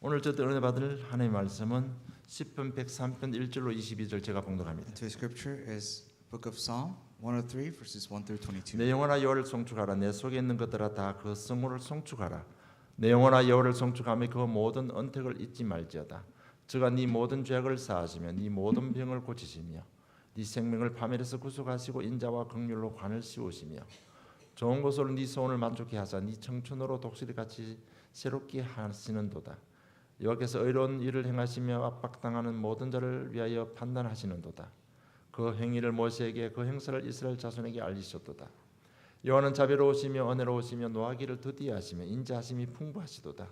오늘 저도 은혜 받을 하나님의 말씀은 시편 103편 1절로 22절 제가 봉독합니다. Today's scripture is Book of Psalm 103 verses 1 through 22. 내 영혼아 여호와를 송축하라. 내 속에 있는 것들아 다 그 성호를 송축하라. 내 영혼아 여호와를 송축하며 그 모든 언택을 잊지 말지어다. 저가 네 모든 죄악을 사하시며 네 모든 병을 고치시며 네 생명을 파멸에서 구속하시고 인자와 긍휼로 관을 씌우시며 좋은 것으로 네 소원을 만족케 하사 네 청춘으로 독수리 같이 새롭게 하시는도다. 여호와께서 의로운 일을 행하시며 압박당하는 모든 자를 위하여 판단하시는도다. 그 행위를 모세에게 그 행사를 이스라엘 자손에게 알리셨도다. 여호와는 자비로우시며 은혜로우시며 노하기를 더디하시며 인자하심이 풍부하시도다.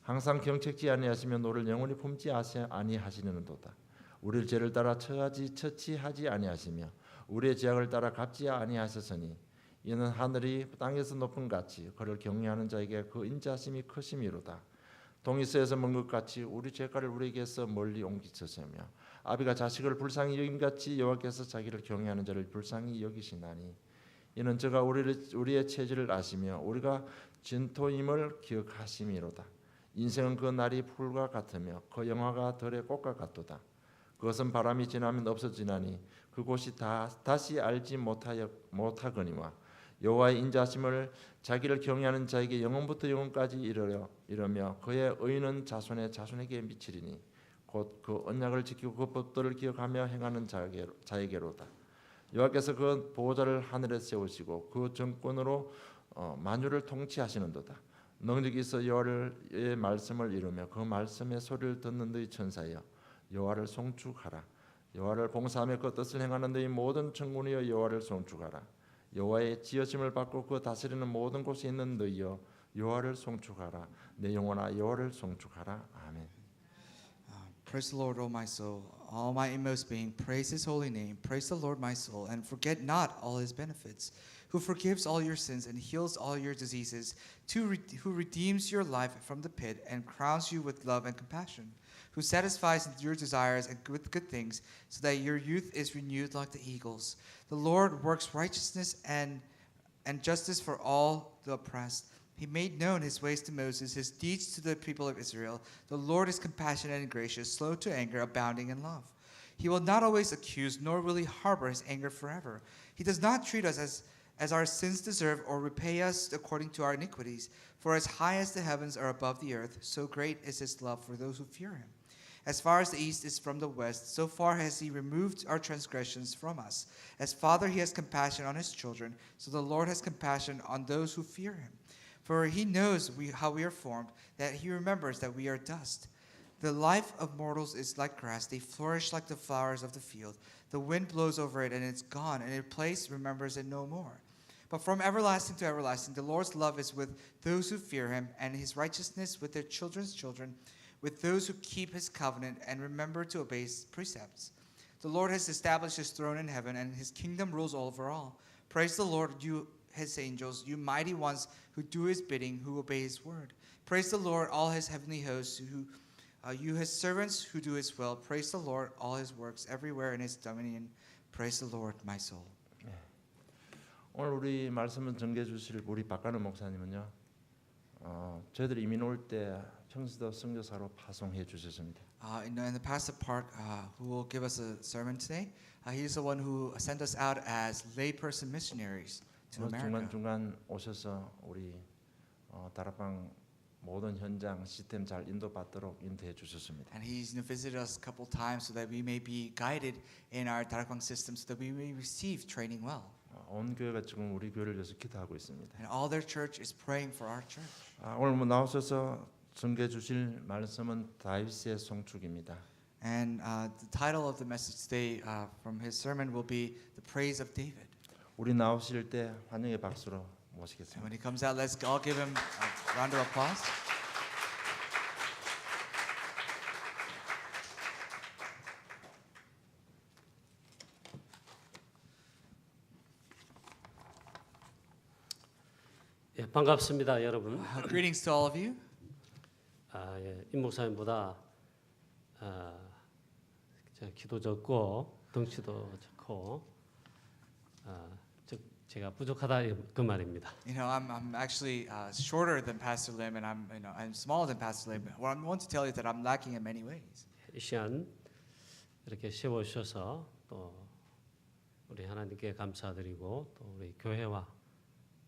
항상 경책지 아니하시며 노를 영원히 품지 아니하시는도다. 우리를 죄를 따라 처치하지 아니하시며 우리의 죄악을 따라 갚지 아니하셨으니 이는 하늘이 땅에서 높은 같이 그를 경외하는 자에게 그 인자하심이 크심이로다. 동이서에서 먼 것 같이 우리 죄가를 우리에게서 멀리 옮기셨으며 아비가 자식을 불쌍히 여김같이 여호와께서 자기를 경외하는 자를 불쌍히 여기시나니 이는 저가 우리의 체질을 아시며 우리가 진토임을 기억하심이로다. 인생은 그 날이 풀과 같으며 그 영화가 들의 꽃과 같도다. 그것은 바람이 지나면 없어지나니 그곳이 다시 알지 못하거니와 여호와의 인자하심을 자기를 경외하는 자에게 영원부터 영원까지 이르며 그의 의는 자손의 자손에게 미치리니 곧 그 언약을 지키고 그 법도를 기억하며 행하는 자에게로다. 여호와께서 그 보호자를 하늘에 세우시고 그 정권으로 만유를 통치하시는도다. 능력이 있어 여호와의 말씀을 이루며 그 말씀의 소리를 듣는 너희 천사여 여호와를 송축하라. 여호와를 봉사하며 그 뜻을 행하는 너희 모든 천군이여 여호와를 송축하라. 여호와의 지으심을 받고 그 다스리는 모든 곳에 있는 너희여 여호와를 송축하라. 내 영혼아 여호와를 송축하라. 아멘. Praise the Lord, O my soul. All my inmost being, praise His holy name. Praise the Lord, my soul, and forget not all His benefits, who forgives all your sins and heals all your diseases, who redeems your life from the pit and crowns you with love and compassion, who satisfies your desires with good things, so that your youth is renewed like the eagles. The Lord works righteousness and justice for all the oppressed. He made known His ways to Moses, His deeds to the people of Israel. The Lord is compassionate and gracious, slow to anger, abounding in love. He will not always accuse, nor will He harbor His anger forever. He does not treat us as our sins deserve, or repay us according to our iniquities. For as high as the heavens are above the earth, so great is His love for those who fear Him. As far as the east is from the west, so far has He removed our transgressions from us. As Father, He has compassion on His children, so the Lord has compassion on those who fear Him. For He knows how we are formed, that He remembers that we are dust. The life of mortals is like grass. They flourish like the flowers of the field. The wind blows over it, and it's gone, and its place remembers it no more. But from everlasting to everlasting, the Lord's love is with those who fear Him, and His righteousness with their children's children, with those who keep His covenant and remember to obey His precepts. The Lord has established His throne in heaven, and His kingdom rules over all. Praise the Lord, you His angels, you mighty ones who do His bidding, who obey His word. Praise the Lord, all His heavenly hosts, you His servants who do His will. Praise the Lord, all His works everywhere in His dominion. Praise the Lord, my soul. 오늘 우리 말씀은 전개해 주실 우리 박가는 목사님은요. 저희들이 이민 올 때 평시도 선교사로 파송해 주셨습니다. In the pastor Park, who will give us a sermon today, he's the one who sent us out as layperson missionaries to America. 중간 오셔서 우리 다락방 모든 현장 시스템 잘 인도받도록 인도해 주셨습니다. And he's visited us a couple times so that we may be guided in our 다락방 system, so that we may receive training well. 온 교회가 지금 우리 교회를 위해서 기도하고 있습니다. And all their church is praying for our church. 오늘 나오셔서 전개해 주실 말씀은 다윗의 송축입니다. And the title of the message today from his sermon will be the praise of David. 우리 나오실 때 환영의 박수로 And 모시겠습니다. when he comes out, let's all give him a round of applause. 예, 반갑습니다, 여러분. Greetings to all of you. 임 목사님보다 기도 적고 덩치도 좋고 제가 부족하다 그 말입니다. You know, I'm actually shorter than Pastor Lim, and I'm smaller than Pastor Lim. Well, I want to tell you that I'm lacking in many ways. 이 시간 이렇게 세워주셔서 또 우리 하나님께 감사드리고 또 우리 교회와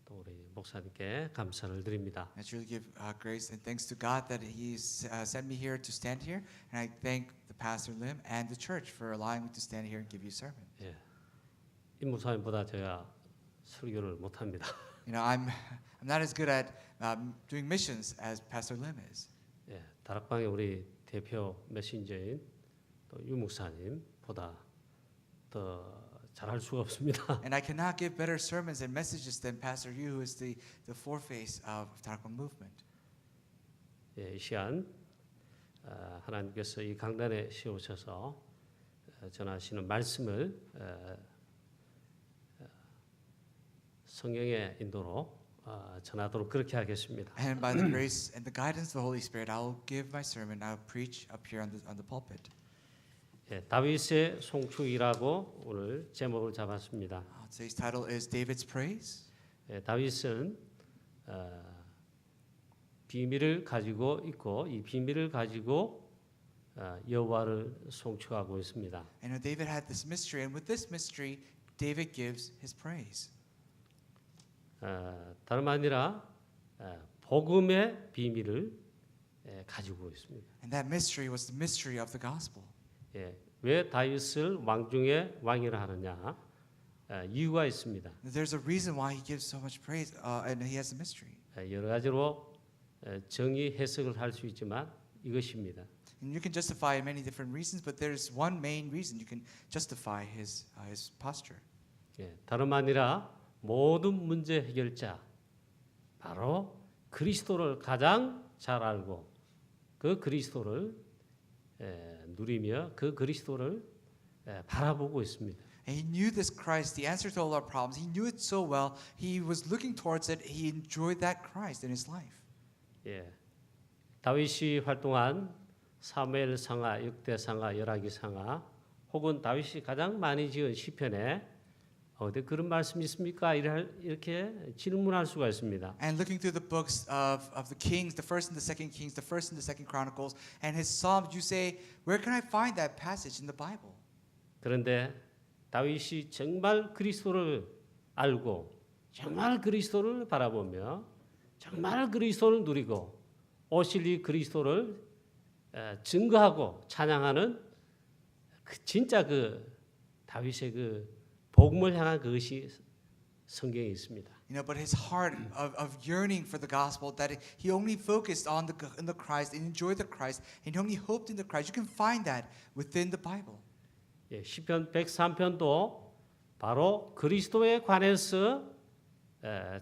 또 우리 목사님께 감사를 드립니다. I truly give grace and thanks to God that He's sent me here to stand here, and I thank the Pastor Lim and the church for allowing me to stand here and give you a sermon. 예, 임 목사님보다 제가 설교를 못합니다. You know, I'm not as good at doing missions as Pastor Lim is. 예, 다락방의 우리 대표 메신저인 또 유 목사님보다 더 잘할 수가 없습니다. And I cannot give better sermons and messages than Pastor Yu, who is the foreface of Darakbang movement. 예, 이 시간 하나님께서 이 강단에 세우셔서 전하시는 말씀을 성령의 인도로 전하도록 그렇게 하겠습니다. And by the grace and the guidance of the Holy Spirit, I will give my sermon. I will preach up here on the pulpit. 예, 다윗의 송축이라고 오늘 제목을 잡았습니다. Today's title is David's Praise. 예, 다윗은 비밀을 가지고 있고 이 비밀을 가지고 여호와를 송축하고 있습니다. And David had this mystery, and with this mystery, David gives his praise. 다름 아니라 복음의 비밀을 가지고 있습니다. And that mystery was the mystery of the gospel. 예, 왜 다윗을 왕 중에 왕이라 하느냐? 이유가 있습니다. There's a reason why he gives so much praise, and he has a mystery. 여러 가지로 정의 해석을 할 수 있지만 이것입니다. And you can justify many different reasons, but there's one main reason you can justify his posture. 예, 다름 아니라 모든 문제 해결자 바로 그리스도를 가장 잘 알고 그 그리스도를 누리며 그 그리스도를 바라보고 있습니다. And he knew this Christ, the answer to all our problems. He knew it so well. He was looking towards it. He enjoyed that Christ in his life. 예, 다윗이 활동한 사무엘상하, 역대상하, 열왕기상하 혹은 다윗이 가장 많이 지은 시편에 어디 그런 말씀이 있습니까? 이렇게 질문할 수가 있습니다. And looking through the books of the Kings, the first and the second Kings, the first and the second Chronicles, and his Psalms, you say, where can I find that passage in the Bible? 그런데 다윗이 정말 그리스도를 알고 정말 그리스도를 바라보며 정말 그리스도를 누리고 오실 이 그리스도를 증거하고 찬양하는 진짜 그 다윗의 그 복음을 향한 그것이 성경에 있습니다. You know, but his heart of yearning for the gospel, that he only focused on the Christ and enjoyed the Christ, and he only hoped in the Christ. You can find that within the Bible. 예, 시편 103편도 바로 그리스도에 관해서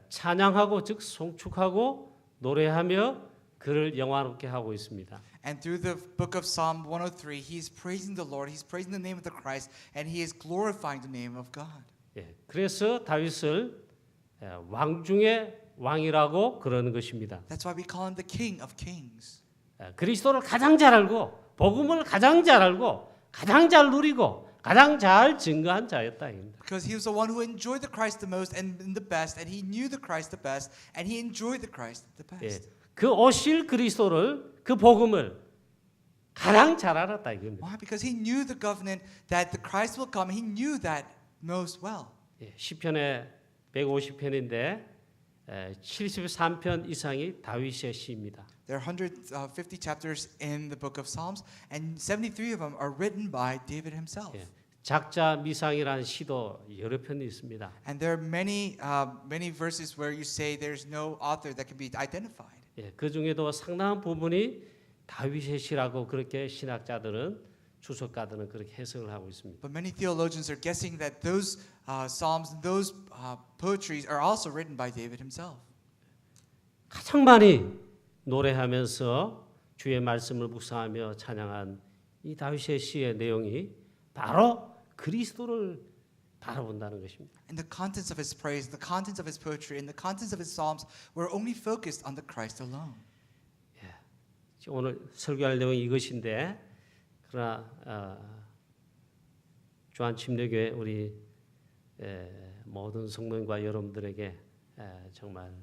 찬양하고 즉 송축하고 노래하며 그를 영화롭게 하고 있습니다. And through the book of Psalm 103, he's praising the Lord, he's praising the name of the Christ, and he is glorifying the name of God. 예, 그래서 다윗을 왕 중의 왕이라고 그러는 것입니다. That's why we call him the King of Kings. 그리스도를 가장 잘 알고 복음을 가장 잘 알고 가장 잘 누리고 가장 잘 증거한 자였다 입니다. Because he was the one who enjoyed the Christ the most and the best, and he knew the Christ the best, and he enjoyed the Christ the 예, best. 그 오실 그리스도를 그 복음을 가장 잘 알았다 이겁니다. Why? Because he knew the covenant that the Christ will come. He knew that most well. 예, 시편에 150편인데 73편 이상이 다윗의 시입니다. There are 150 chapters in the book of Psalms, and 73 of them are written by David himself. 예, 작자 미상이라는 시도 여러 편이 있습니다. And there are many verses where you say there's no author that can be identified. 예, 그 중에도 상당한 부분이 다윗의 시라고 그렇게 신학자들은 주석가들은 그렇게 해석을 하고 있습니다. But many theologians are guessing that those psalms and those poetries are also written by David himself. 가장 많이 노래하면서 주의 말씀을 묵상하며 찬양한 이 다윗의 시의 내용이 바로 그리스도를 바라본다는 것입니다. And the contents of his praise, the contents of his poetry, and the contents of his psalms were only focused on the Christ alone. 오늘 설교할 내용이 이것인데 그러나 주한 침례교회 우리 모든 성도님과 여러분들에게 정말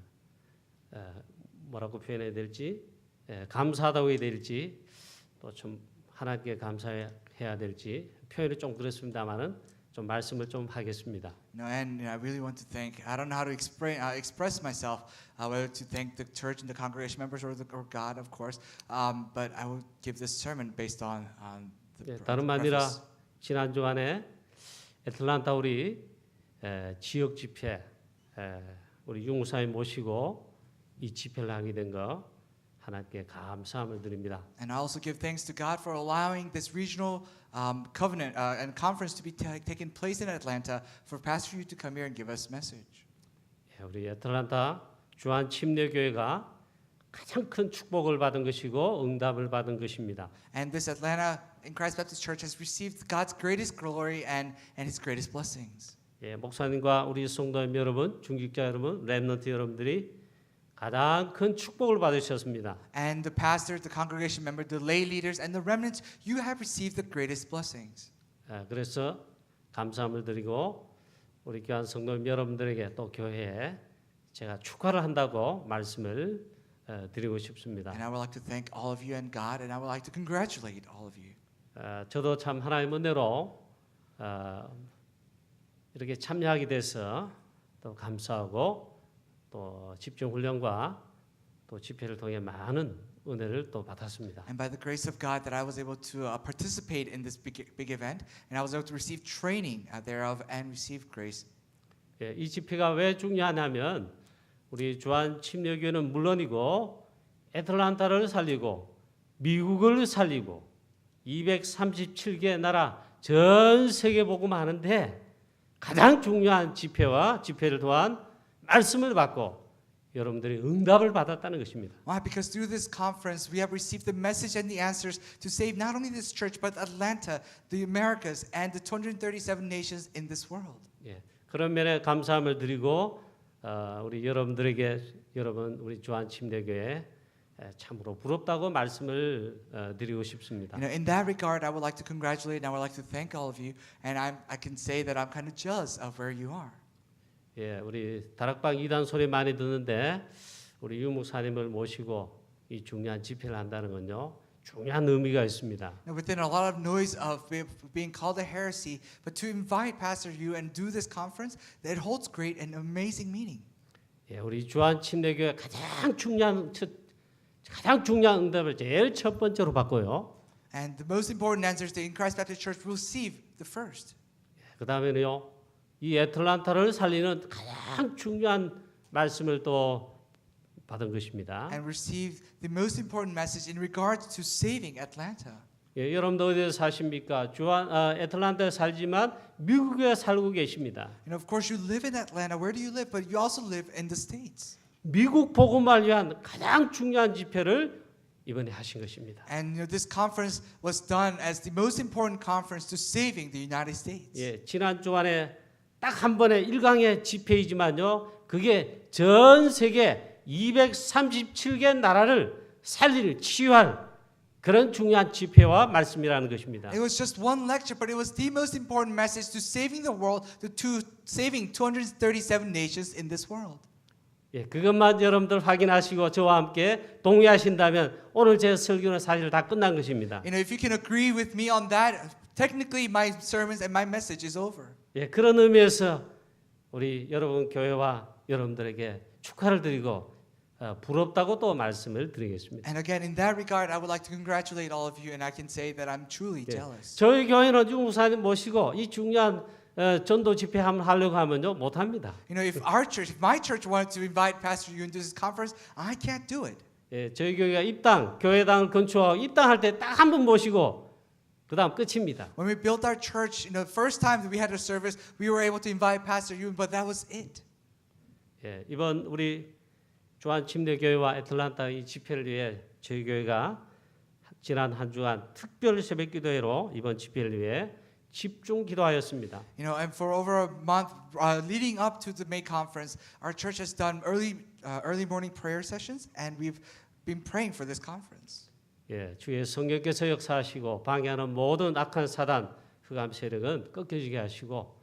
뭐라고 표현해야 될지 감사하다고 해야 될지 또 좀 하나님께 감사해야 될지 표현이 좀 그렇습니다만은 좀 말씀을 좀 하겠습니다. And I really want to thank. I don't know how to express myself. Whether to thank the church and the congregation members or God, of course. But I will give this sermon based on the 다름 아니라 preface. 지난 주간에 애틀란타 우리 지역 집회 우리 유무사님 모시고 이 집회를 하게 된 거 하나님께 감사함을 드립니다. And I also give thanks to God for allowing this regional covenant and conference to be taken place in Atlanta for Pastor Yu to come here and give us message. 우리 애틀란타 주한 침례교회가 가장 큰 축복을 받은 것이고 응답을 받은 것입니다. And this Atlanta in Christ Baptist Church has received God's greatest glory and His greatest blessings. 목사님과 우리 성도님 여러분, 중직자 여러분, 렘넌트 여러분들이 가장 큰 축복을 받으셨습니다. And the pastor, the congregation member, the lay leaders, and the remnants, you have received the greatest blessings. 그래서 감사함을 드리고 우리 교한 성도님 여러분들에게 또 교회에 제가 축하를 한다고 말씀을 드리고 싶습니다. And I would like to thank all of you and God, and I would like to congratulate all of you. 저도 참 하나님 은혜로 이렇게 참여하게 돼서 또 감사하고 또 집중 훈련과 또 집회를 통해 많은 은혜를 또 받았습니다. And by the grace of God that I was able to participate in this big event, and I was able to receive training thereof and receive grace. 이 집회가 왜 중요하냐면 우리 주한 침례교회는 물론이고 애틀란타를 살리고 미국을 살리고 237개 나라 전 세계 복음하는데 가장 중요한 집회를 통한 말씀을 받고 여러분들이 응답을 받았다는 것입니다. Why? Because through this conference we have received the message and the answers to save not only this church but Atlanta, the Americas, and the 237 nations in this world. 그런 면에 감사함을 드리고 우리 여러분들에게 우리 주한 침례교회 참으로 부럽다고 말씀을 드리고 싶습니다. In that regard, I would like to congratulate and I would like to thank all of you, and I can say that I'm kind of jealous of where you are. 우리 다락방 2단 소리 많이 듣는데 우리 유 목사님을 모시고 이 중요한 집회를 한다는 건요 중요한 의미가 있습니다. Now, within a lot of noise of being called a heresy, but to invite Pastor Yu and do this conference, that holds great and amazing meaning. 우리 주한 침례교회 가장 중요한 응답을 제일 첫 번째로 받고요. And the most important answers that in Christ Baptist Church will receive the first. 그 다음에는요 이 애틀란타를 살리는 가장 중요한 말씀을 또 받은 것입니다. And receive the most important message in regards to saving Atlanta. 여러분도 어디에 사십니까? 애틀란타에 살지만 미국에 살고 계십니다. And of course you live in Atlanta. Where do you live? But you also live in the States. 미국 복음을 위한 가장 중요한 집회를 이번에 하신 것입니다. And this conference was done as the most important conference to saving the United States. 지난 주간에 딱 한 번의 1강의 집회이지만요. 그게 전 세계 237개 나라를 살릴 치유할 그런 중요한 집회와 말씀이라는 것입니다. It was just one lecture, but it was the most important message to saving the world, to saving 237 nations in this world. 그것만 여러분들 확인하시고 저와 함께 동의하신다면 오늘 제 설교는 사실 다 끝난 것입니다. If you can agree with me on that, technically my sermons and my message is over. 그런 의미에서 우리 여러분 교회와 여러분들에게 축하를 드리고 부럽다고 또 말씀을 드리겠습니다. And again, in that regard, I would like to congratulate all of you, and I can say that I'm truly jealous. 저희 교회는 유 목사님 모시고 이 중요한 전도 집회 한번 하려고 하면요 못 합니다. If our church, if my church wanted to invite Pastor Yu into this conference, I can't do it. 저희 교회가 교회당을 건축하고 입당할 때 딱 한 번 모시고 그다음 끝입니다. When we built our church, the first time that we had a service, we were able to invite Pastor Yu, but that was it. 이번 우리 주한 침례교회와 애틀란타 이 집회를 위해 저희 교회가 지난 한 주간 특별 새벽기도회로 이번 집회를 위해 집중 기도하였습니다. And for over a month leading up to the May conference, our church has done early morning prayer sessions, and we've been praying for this conference. 주의 성령께서 역사하시고 방해하는 모든 악한 사단 흑암 세력은 꺾여지게 하시고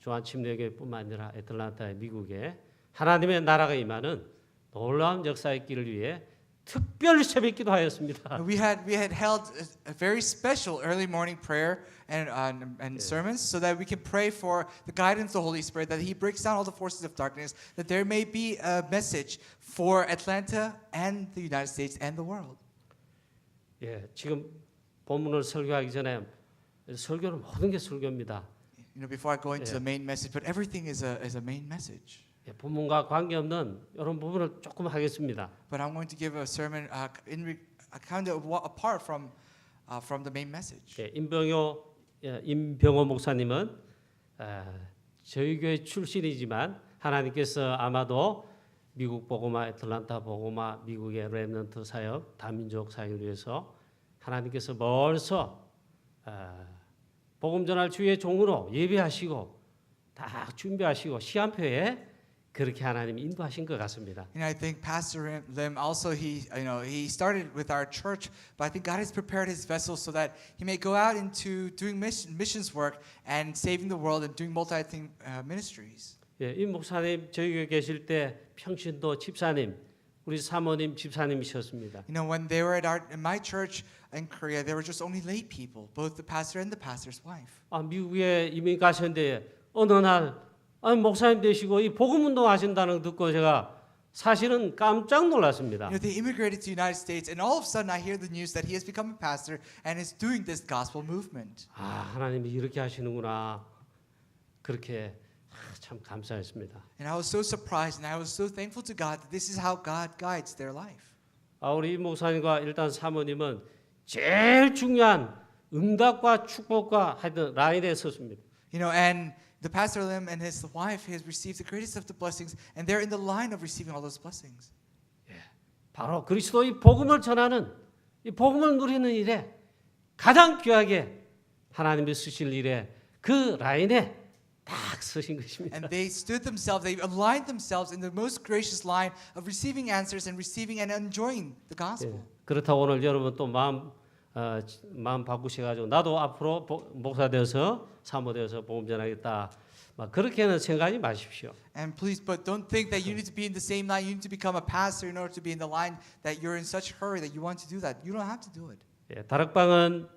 조한 침례교회뿐만 아니라 애틀란타의 미국에 하나님의 나라가 임하는 놀라운 역사의 길을 위해 특별 새벽 기도하였습니다. We had held a very special early morning prayer and sermons so that we can pray for the guidance of the Holy Spirit, that He breaks down all the forces of darkness, that there may be a message for Atlanta and the United States and the world. 예, 지금 본문을 설교하기 전에 설교는 모든 게 설교입니다. You know, before I go into the main message, but everything is a main message. 예, 본문과 관계없는 이런 부분을 조금 하겠습니다. But I'm going to give a sermon kind of apart from the main message. 예, 임병호 목사님은 저희 교회 출신이지만 하나님께서 아마도 미국 복음화, 애틀란타 복음화, 미국의 렘넌트 사역, 다민족 사역을 위해서 하나님께서 벌써 복음 전할 주의 종으로 예배하시고 다 준비하시고 시간표에 그렇게 하나님이 인도하신 것 같습니다. And I think Pastor Lim also he started with our church, but I think God has prepared his vessel so that he may go out into doing missions work and saving the world and doing multi-thing ministries. 예, 이 목사님 저희 교회 계실 때 평신도 집사님, 우리 사모님 집사님이셨습니다. You know, when they were in my church in Korea, they were just only lay people, both the pastor and the pastor's wife. 미국에 이민 가셨는데 어느 날 목사님 되시고 이 복음 운동 하신다는 거 듣고 제가 사실은 깜짝 놀랐습니다. You know, they immigrated to the United States, and all of a sudden I hear the news that he has become a pastor and is doing this gospel movement. 하나님이 이렇게 하시는구나. 그렇게 참 감사했습니다. And I was so surprised, and I was so thankful to God that this is how God guides their life. 우리 목사님과 일단 사모님은 제일 중요한 응답과 축복과 하여튼 라인에 섰습니다. You know, and the Pastor Lim and his wife has received the greatest of the blessings, and they're in the line of receiving all those blessings. 바로 그리스도의 복음을 전하는 이 복음을 누리는 일에 가장 귀하게 하나님이 쓰실 일에 그 라인에 딱 서신 것입니다. And they stood themselves, they aligned themselves in the most gracious line of receiving answers and receiving and enjoying the gospel. 그렇다고 오늘 여러분 또 마음 바꾸셔가지고 나도 앞으로 목사 되어서 사모 되어서 복음 전하겠다. 막 그렇게는 생각하지 마십시오. And please, but don't think that you need to be in the same line. You need to become a pastor in order to be in the line that you're in such hurry that you want to do that. You don't have to do it. 예, 다락방은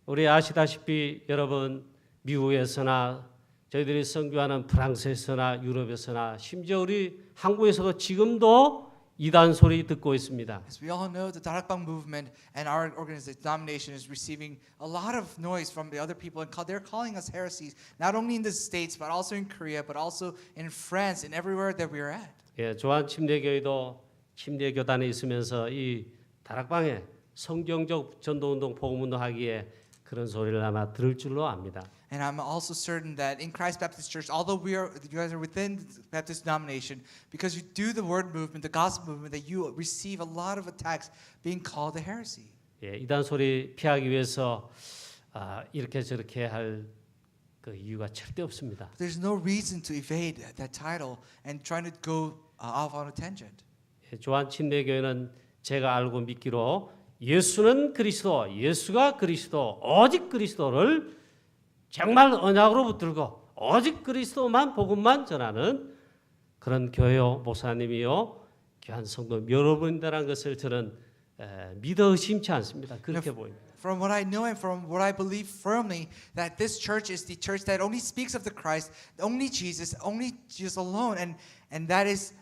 우리 아시다시피 여러분 미국에서나 저희들이 선교하는 프랑스에서나 유럽에서나 심지어 우리 한국에서도 지금도 이단 소리 듣고 있습니다. As we all know, the Darakbang movement and our organization, denomination, is receiving a lot of noise from the other people, and they're calling us heresies, not only in the States, but also in Korea, but also in France and everywhere that we are at. 예, 조한 침례교회도 침례교단에 있으면서 이 다락방에 성경적 전도운동, 복음운동하기에 그런 소리를 아마 들을 줄로 압니다. And I'm also certain that in Christ Baptist Church, although you guys are within the Baptist denomination, because you do the word movement, the gospel movement, that you receive a lot of attacks being called a heresy. 예, 이단 소리 피하기 위해서 이렇게 저렇게 할 그 이유가 절대 없습니다. There's no reason to evade that title and trying to go off on a tangent. 예, 조한 침례교회는 제가 알고 믿기로 예수는 그리스도, 예수가 그리스도, 오직 그리스도를 정말 언약으로 붙들고 오직 그리스도만 복음만 전하는 그런 교회요 목사님이요 귀한 성도 여러분이라는 것을 저는 믿어 의심치 않습니다. 그렇게 보입니다. From what I know and from what I believe firmly, that this church is the church that only speaks of the Christ, only Jesus alone, and that is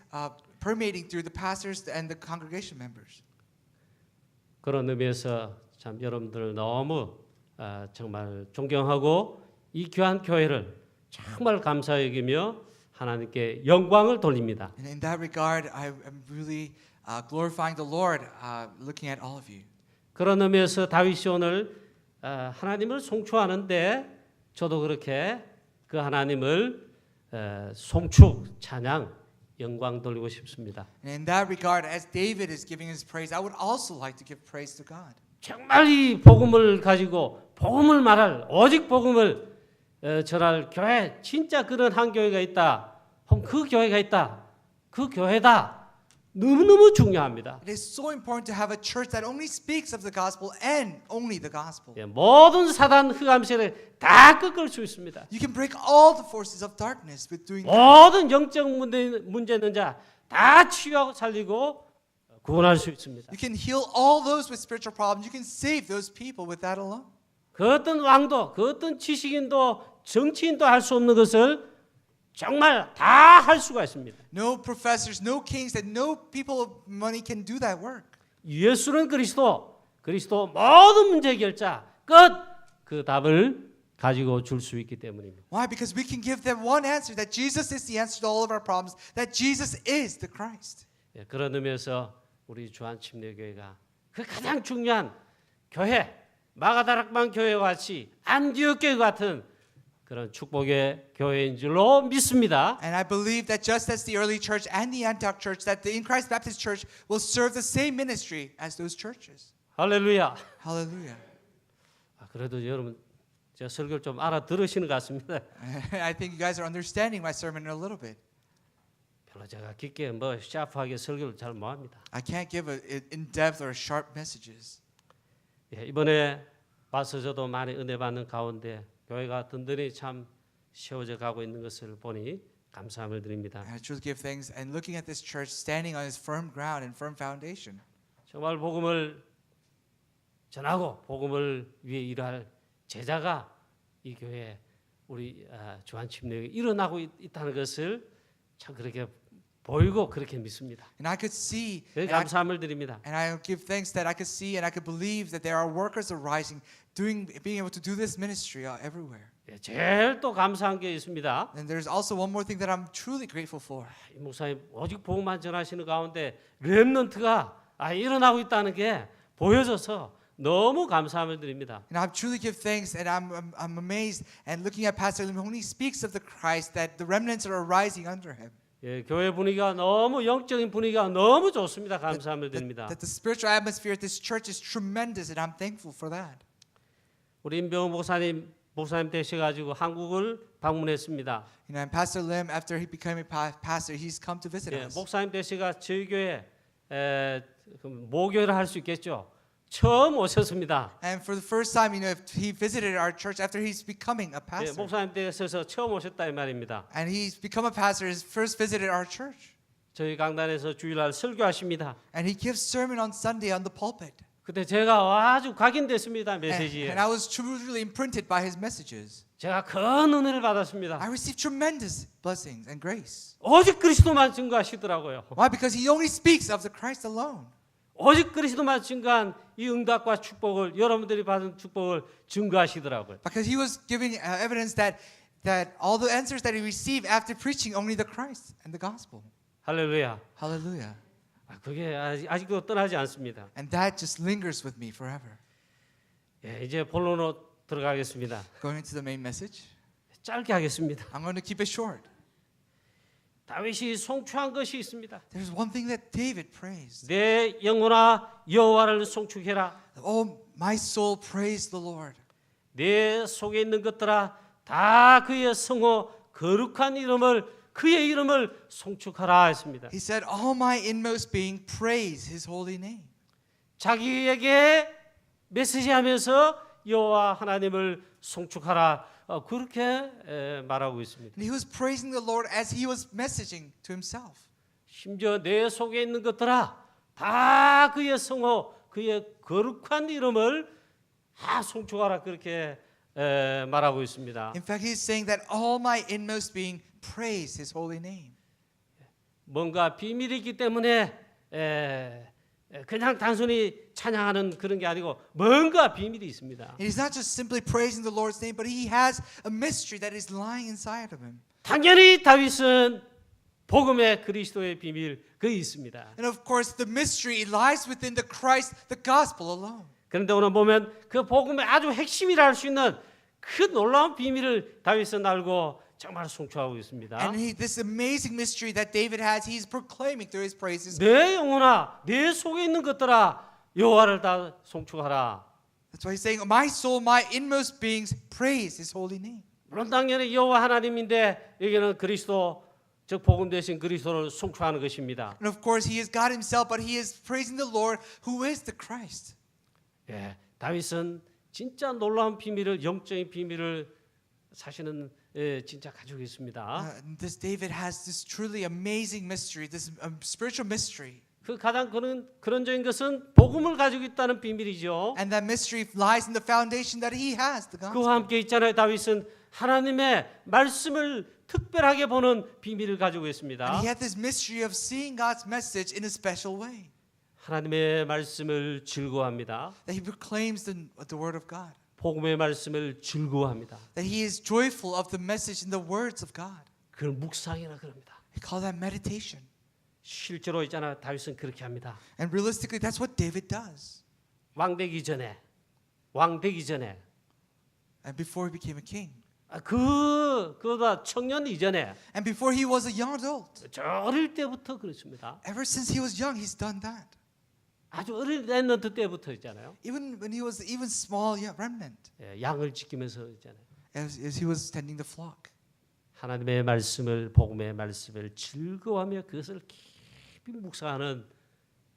permeating through the pastors and the congregation members. 그런 의미에서 참 여러분들을 너무 정말 존경하고 이 귀한 교회를 정말 감사히 여기며 하나님께 영광을 돌립니다. And in that regard, I am really glorifying the Lord, looking at all of you. 그런 의미에서 다윗이 오늘 하나님을 송축하는데 저도 그렇게 그 하나님을 송축, 찬양, 영광 돌리고 싶습니다. And in that regard, as David is giving his praise, I would also like to give praise to God. 정말 이 복음을 가지고 복음을 말할 오직 복음을 전할 교회 진짜 그런 한 교회가 있다. 그 교회가 있다. 그 교회다. 너무너무 중요합니다. It is so important to have a church that only speaks of the gospel and only the gospel. 예, 모든 사단 흑암세를 다 꺾을 수 있습니다. You can break all the forces of darkness with doing that. 모든 영적 문제 있는 자 다 치유하고 살리고 구원할 수 있습니다. You can heal all those with spiritual problems. You can save those people with that alone. 그 어떤 왕도, 그 어떤 지식인도, 정치인도 할 수 없는 것을 정말 다 할 수가 있습니다. No professors, no kings, that no people of money can do that work. 예수는 그리스도 모든 문제 해결자 끝 그 답을 가지고 줄 수 있기 때문입니다. Why? Because we can give them one answer, that Jesus is the answer to all of our problems, that Jesus is the Christ. 예, 그런 의미에서 우리 주한침례교회가 그 가장 중요한 교회, 마가다락방 교회와 같이 안디옥 교회 같은 그런 축복의 교회인 줄로 믿습니다. And I believe that just as the early church and the Antioch church, that the In Christ Baptist Church will serve the same ministry as those churches. 할렐루야. Hallelujah. 그래도 여러분 제 설교를 좀 알아들으시는 것 같습니다. I think you guys are understanding my sermon a little bit. 별로 제가 깊게 샤프하게 설교를 잘 못합니다. I can't give in-depth or sharp messages. 예, 이번에 봐서 저도 많이 은혜 받는 가운데 교회가 든든히 참 세워져 가고 있는 것을 보니 감사함을 드립니다. I truly give thanks, and looking at this church standing on its firm ground and firm foundation. 정말 복음을 전하고 복음을 위해 일할 제자가 이 교회 우리 주한침례에 일어나고 있다는 것을 참 그렇게 보이고 그렇게 믿습니다. And I could see, 감사함을 드립니다. and I give thanks that I could see and I could believe that there are workers arising, being able to do this ministry everywhere. 예, 제일 또 감사한 게 있습니다. And there's also one more thing that I'm truly grateful for. 이 목사님 오직 복음만 전하시는 가운데 렘넌트가 일어나고 있다는 게 보여져서 너무 감사함을 드립니다. And I truly give thanks, and I'm amazed. And looking at Pastor Lim, when he speaks of the Christ, that the remnants are arising under him. 예, 교회 분위기가 너무 영적인 분위기가 너무 좋습니다. 감사함을 드립니다. That the spiritual atmosphere at this church is tremendous, and I'm thankful for that. 우리 임병훈 목사님 되셔가지고 한국을 방문했습니다. And Pastor Lim, after he became a pastor, he's come to visit 예, us. 목사님 되시가 저희 교회 모교를 할 수 있겠죠. 처음 오셨습니다. And for the first time, he visited our church after he's becoming a 예, pastor. 목사님 되셔서 처음 오셨다 이 말입니다. And he's become a pastor. He's first visited our church. 저희 강단에서 주일날 설교하십니다. And he gives sermon on Sunday on the pulpit. 그때 제가 아주 각인됐습니다. 메시지에. And I was truly imprinted by his messages. 제가 큰 은혜를 받았습니다. I received tremendous blessings and grace. 오직 그리스도만 증거하시더라고요. Why? Because he only speaks of the Christ alone. 오직 그리스도만 증거한 이 응답과 축복을 여러분들이 받은 축복을 증거하시더라고요. Because he was giving evidence that all the answers that he received after preaching only the Christ and the gospel. 할렐루야. Hallelujah. 그게 아직도 떠나지 않습니다. And that just lingers with me forever. 예, 이제 본론으로 들어가겠습니다. Going into the main message, 짧게 하겠습니다. I'm going to keep it short. 다윗이 송축한 것이 있습니다. There's one thing that David praised. 내 영혼아 여호와를 송축해라. Oh, my soul, praise the Lord. 내 속에 있는 것들아 다 그의 성호 거룩한 그의 이름을 송축하라 했습니다. He said, all my inmost being, praise his holy name. 자기에게 메시지하면서 여호와 하나님을 송축하라 그렇게 말하고 있습니다. And he was praising the Lord as he was messaging to himself. 심지어 내 속에 있는 것들아 다 그의 성호 그의 거룩한 이름을 다 송축하라 그렇게 말하고 있습니다. In fact, he's saying that all my inmost being, praise his holy name. 뭔가 비밀이 있기 때문에 그냥 단순히 찬양하는 그런 게 아니고 뭔가 비밀이 있습니다. And he's not just simply praising the Lord's name, but he has a mystery that is lying inside of him. 당연히 다윗은 복음의 그리스도의 비밀 그게 있습니다. And of course, the mystery lies within the Christ, the gospel alone. 그런데 오늘 보면 그 복음의 아주 핵심이라 할 수 있는 그 놀라운 비밀을 다윗은 알고 정말 송축하고 있습니다. And this amazing mystery that David has, he's proclaiming through his praises. 내 영혼아, 내 속에 있는 것들아 여호와를 다 송축하라. That's why he's saying, my soul, my inmost beings, praise his holy name. 물론 당연히 여호와 하나님인데 여기는 그리스도 즉 복음 되신 그리스도를 송축하는 것입니다. And of course, he is God himself, but he is praising the Lord who is the Christ. 예, 다윗은 진짜 놀라운 비밀을 영적인 비밀을 사실은 진짜 가지고 있습니다. This David has this truly amazing mystery, this spiritual mystery. 그 가장 근원적인 것은 복음을 가지고 있다는 비밀이죠. And that mystery lies in the foundation that he has, the gospel. 그와 함께 있잖아요. 다윗은 하나님의 말씀을 특별하게 보는 비밀을 가지고 있습니다. And he had this mystery of seeing God's message in a special way. 하나님의 말씀을 즐거워합니다. That he proclaims the word of God. 복음의 말씀을 즐거워합니다. That he is joyful of the message and the words of God. 그걸 묵상이라 그럽니다. He called that meditation. 실제로 있잖아 다윗은 그렇게 합니다. And realistically, that's what David does. 왕 되기 전에 And before he became a king. 그보다 청년 이전에 And before he was a young adult. 저 어릴 때부터 그렇습니다. Ever since he was young, he's done that. 아주 어릴 랩런트 때부터 있잖아요. Even when he was even small, remnant. 양을 지키면서 있잖아요. As he was tending the flock. 하나님의 말씀을 복음의 말씀을 즐거워하며 그것을 깊이 묵상하는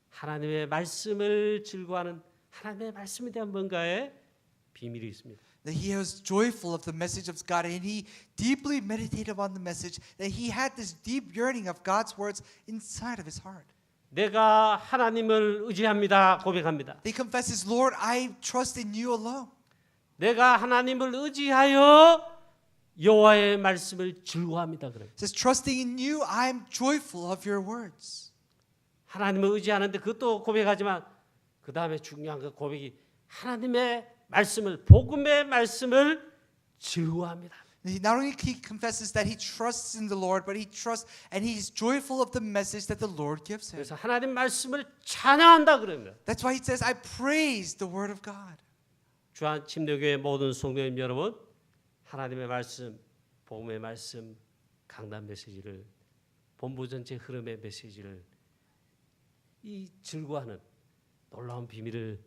하나님의 말씀을 즐거워하는 하나님의 말씀에 대한 뭔가의 비밀이 있습니다. That he was joyful of the message of God and he deeply meditated on the message. That he had this deep yearning of God's words inside of his heart. 내가 하나님을 의지합니다. 고백합니다. He confesses, Lord, I trust in you alone. 내가 하나님을 의지하여 여호와의 말씀을 즐거워합니다. 그래요. It says, trusting in you, I am joyful of your words. 하나님을 의지하는데 그것도 고백하지만 그 다음에 중요한 그 고백이 하나님의 말씀을 복음의 말씀을 즐거워합니다. Not only he confesses that he trusts in the Lord, but he trusts and he is joyful of the message that the Lord gives him. 그래서 하나님 말씀을 찬양한다 그럽니다. That's why he says, I praise the word of God. 주한 침례교회 모든 성도님 여러분, 하나님의 말씀, 복음의 말씀, 강단 메시지를 본부 전체 흐름의 메시지를 이 즐거워하는 놀라운 비밀을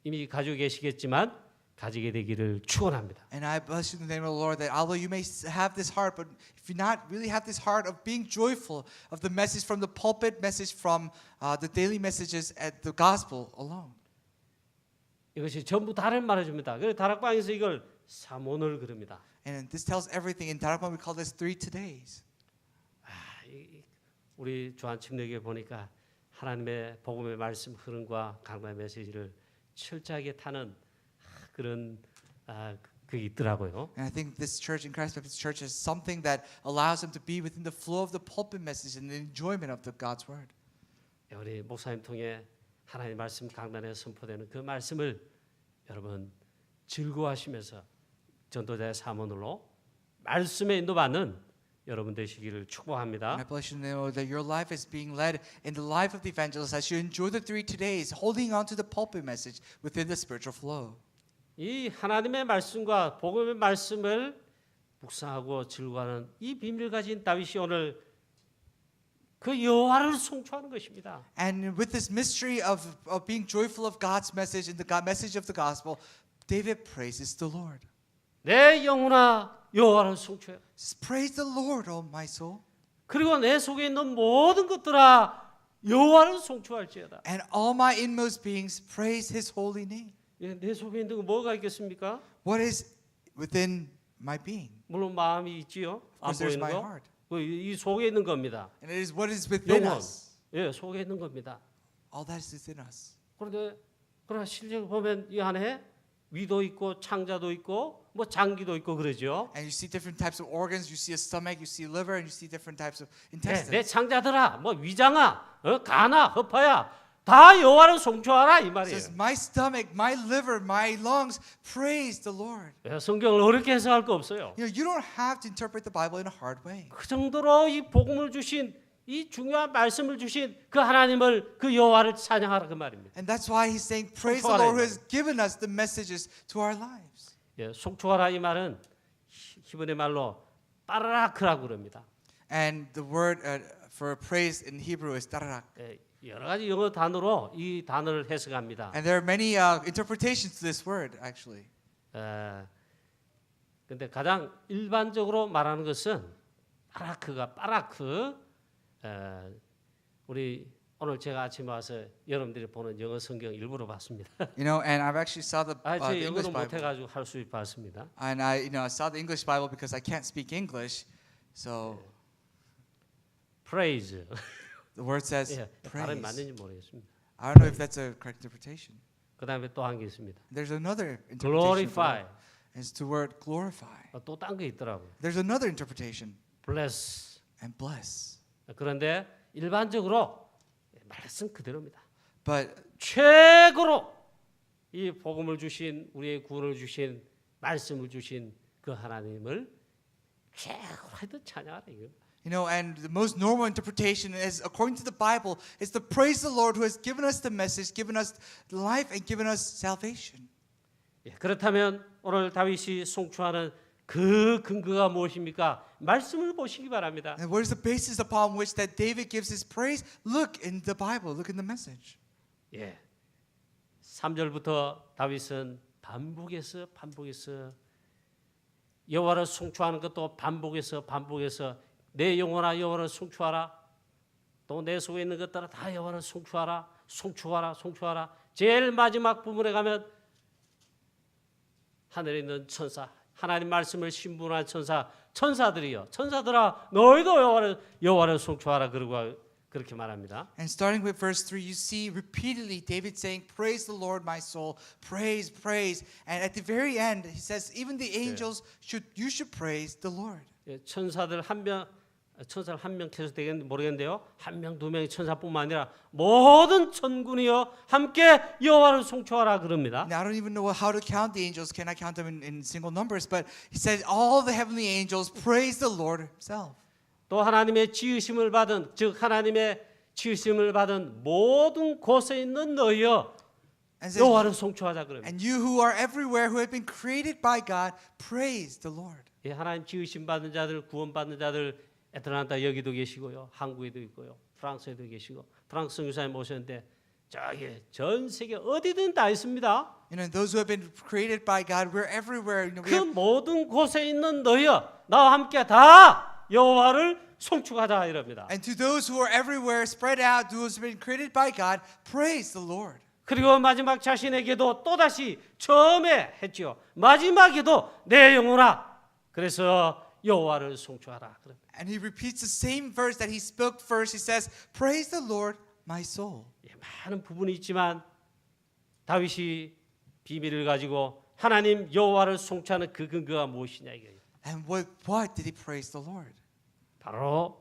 이미 가지고 계시겠지만 가지게 되기를 축원합니다. And I bless you in the name of the Lord that although you may have this heart, but if you not really have this heart of being joyful of the message from the pulpit, message from the daily messages at the gospel alone. 이것이 전부 다를 말해줍니다. 그래서 다락방에서 이걸 삼오늘 그럽니다. And this tells everything. In Darakban we call this 3 todays. 우리 주한 침례교회 보니까 하나님의 복음의 말씀 흐름과 강단의 메시지를 철저하게 타는 그런 그게 있더라고요. And I think this church in Christ Baptist Church is something that allows them to be within the flow of the pulpit message and the enjoyment of the God's word. 우리 목사님 통해 하나님 말씀 강단에 선포되는 그 말씀을 여러분 즐거워하시면서 전도자의 사모늘로 말씀에 인도받는 여러분 되시기를 And 축복합니다. I bless you to know that your life is being led in the life of the evangelist as you enjoy the 3 todays, holding on to the pulpit message within the spiritual flow. 이 하나님의 말씀과 복음의 말씀을 묵상하고 즐거워하는 이 비밀을 가진 다윗이 오늘 그 여호와를 송축하는 것입니다. And with this mystery of being joyful of God's message and the message of the gospel, David praises the Lord. 내 영혼아 여호와를 송축해. Says, praise the Lord, O my soul, 그리고 내 속에 있는 모든 것들아 여호와를 송축할지어다. and all my inmost beings praise His holy name. 내 속에 있는 거 뭐가 있겠습니까? What is within my being? 물론 마음이 있지요. 안 Of course, there's 보이는 my 거. heart, 이 속에 있는 겁니다. and it is what is within 영혼. us. 예, 속에 있는 겁니다. All that is within us. 그러나 실제로 보면 이 안에 위도 있고 창자도 있고 뭐 장기도 있고 그러죠. And you see different types of organs. You see a stomach, you see liver, and you see different types of 내 intestines. 창자들아, 뭐 위장아, 간아, 허파야 다 여호와를 송축하라 이 It 말이에요. says, my stomach, my liver, my lungs, praise the Lord. 성경을 어렵게 해석할 거 없어요. You don't have to interpret the Bible in a hard way. 그 정도로 이 복음을 주신 이 중요한 말씀을 주신 그 하나님을 그 여호와를 찬양하라 그 말입니다. And that's why he's saying, praise the Lord who has given us the messages to our lives. 예, 송축하라 이 말은 히브리 말로 빠라라크라고 그럽니다. And the word for praise in Hebrew is tararak. 예, 여러 가지 영어 단어로 이 단어를 해석합니다. And there are many interpretations to this word, actually. 근데 가장 일반적으로 말하는 것은 바라크. 우리 오늘 제가 아침에 와서 여러분들이 보는 영어 성경 일부러 봤습니다. You know, and I've actually saw the 제 English 영어를 Bible. 못해가지고 할 수 봤습니다. And I saw the English Bible because I can't speak English. So Praise. the word says 예, 발음이 praise. 맞는지 모르겠습니다. I don't know if that's a correct interpretation. 그 다음에 또 한 게 있습니다. There's another interpretation. Glorify. It's the word glorify. 또 딴 게 있더라고요. There's another interpretation. Bless. And bless. 그런데 일반적으로 말씀 그대로입니다. But 최고로 이 복음을 주신 우리의 구원을 주신 말씀을 주신 그 하나님을 최고로 하여튼 찬양하라 이겁니다. you know, and the most normal interpretation is, according to the Bible, is to praise the Lord who has given us the message, given us life, and given us salvation. 예, 그렇다면 오늘 다윗이 송추하는 그 근거가 무엇입니까? 말씀을 보시기 바랍니다. And what is the basis upon which that David gives his praise? Look in the Bible. Look in the message. 예. 3절부터 다윗은 반복해서 여호와를 송추하는 것도 반복해서 내 영혼아 여호와를 송추하라. 또 내 속에 있는 것들아 다 여호와를 송추하라. 제일 마지막 부분에 가면 하늘에 있는 천사, 하나님 말씀을 신분한 천사들아 너희도 여호와를 송추하라 그러고 그렇게 말합니다. And starting with verse 3, you see repeatedly David saying, praise the Lord, my soul. Praise, praise. And at the very end, he says, even the angels, you should praise the Lord. 예, 천사를 한 명 계속 되겠는지 모르겠는데요. 한 명, 두 명의 천사뿐만 아니라 모든 천군이여 함께 여호와를 송추하라 그럽니다. Now, I don't even know how to count the angels. Can I count them in single numbers? But he said, all the heavenly angels praise the Lord himself. 또 하나님의 지으심을 받은 모든 곳에 있는 너희여 And says, 여호와를 송추하자 그럽니다. and you who are everywhere, who have been created by God, praise the Lord. 예, 하나님 지으심 받은 자들, 구원 받는 자들 애틀란타 여기도 계시고요, 한국에도 있고요, 프랑스에도 계시고, 프랑스 선교사님 오셨는데 저기 전 세계 어디든 다 있습니다. You know, those who have been created by God, we're everywhere. You know, we 그 have, 모든 곳에 있는 너희여 나와 함께 다 여호와를 송축하자 이럽니다. and to those who are everywhere, spread out, those who have been created by God, praise the Lord. 그리고 마지막 자신에게도 또다시 처음에 했죠. 마지막에도 내 영혼아 그래서 여호와를 송축하라. And he repeats the same verse that he spoke first. He says, praise the Lord, my soul. 예, 많은 부분이 있지만 다윗이 비밀을 가지고 하나님 여호와를 송축하는 그 근거가 무엇이냐 이거예요. And what did he praise the Lord? 바로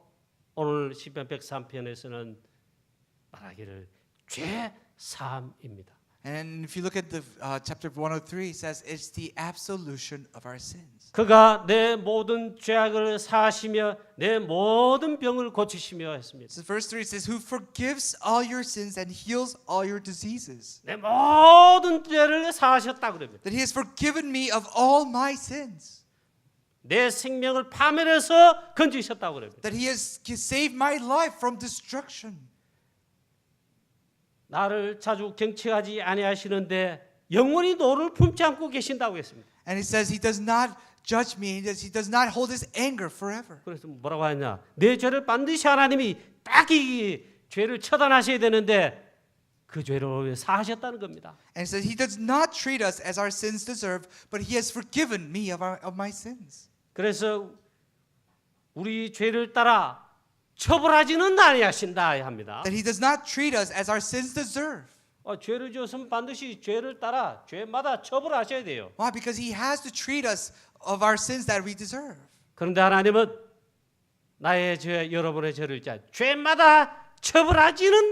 오늘 시편 103편에서는 말하기를 죄 사함입니다. And if you look at the chapter 103, it says it's the absolution of our sins. 그가 내 모든 죄악을 사하시며 내 모든 병을 고치시며 했습니다. So verse 3 says, who forgives all your sins and heals all your diseases. 내 모든 죄를 사하셨다 그럽니다. That he has forgiven me of all my sins. 내 생명을 파멸해서 건지셨다 그럽니다. That he has saved my life from destruction. 나를 자주 경책하지 아니하시는데 영원히 너를 품지 않고 계신다고 했습니다. And it says he does not judge me. He does not hold his anger forever. 그래서 뭐라고 하냐? 내 죄를 반드시 하나님이 딱 이 죄를 처단하셔야 되는데 그 죄를 사하셨다는 겁니다. And it says he does not treat us as our sins deserve, but he has forgiven me of my sins. 그래서 우리 죄를 따라 처벌하지는 아니하신다 합니다. That he does not treat us as our sins deserve. 죄를 지었으면 반드시 죄를 따라 죄마다 처벌하셔야 돼요. Why? Because he has to treat us of our sins that we deserve. 그런데 하나님은 나의 죄, 여러분의 죄를 죄마다 처벌하지는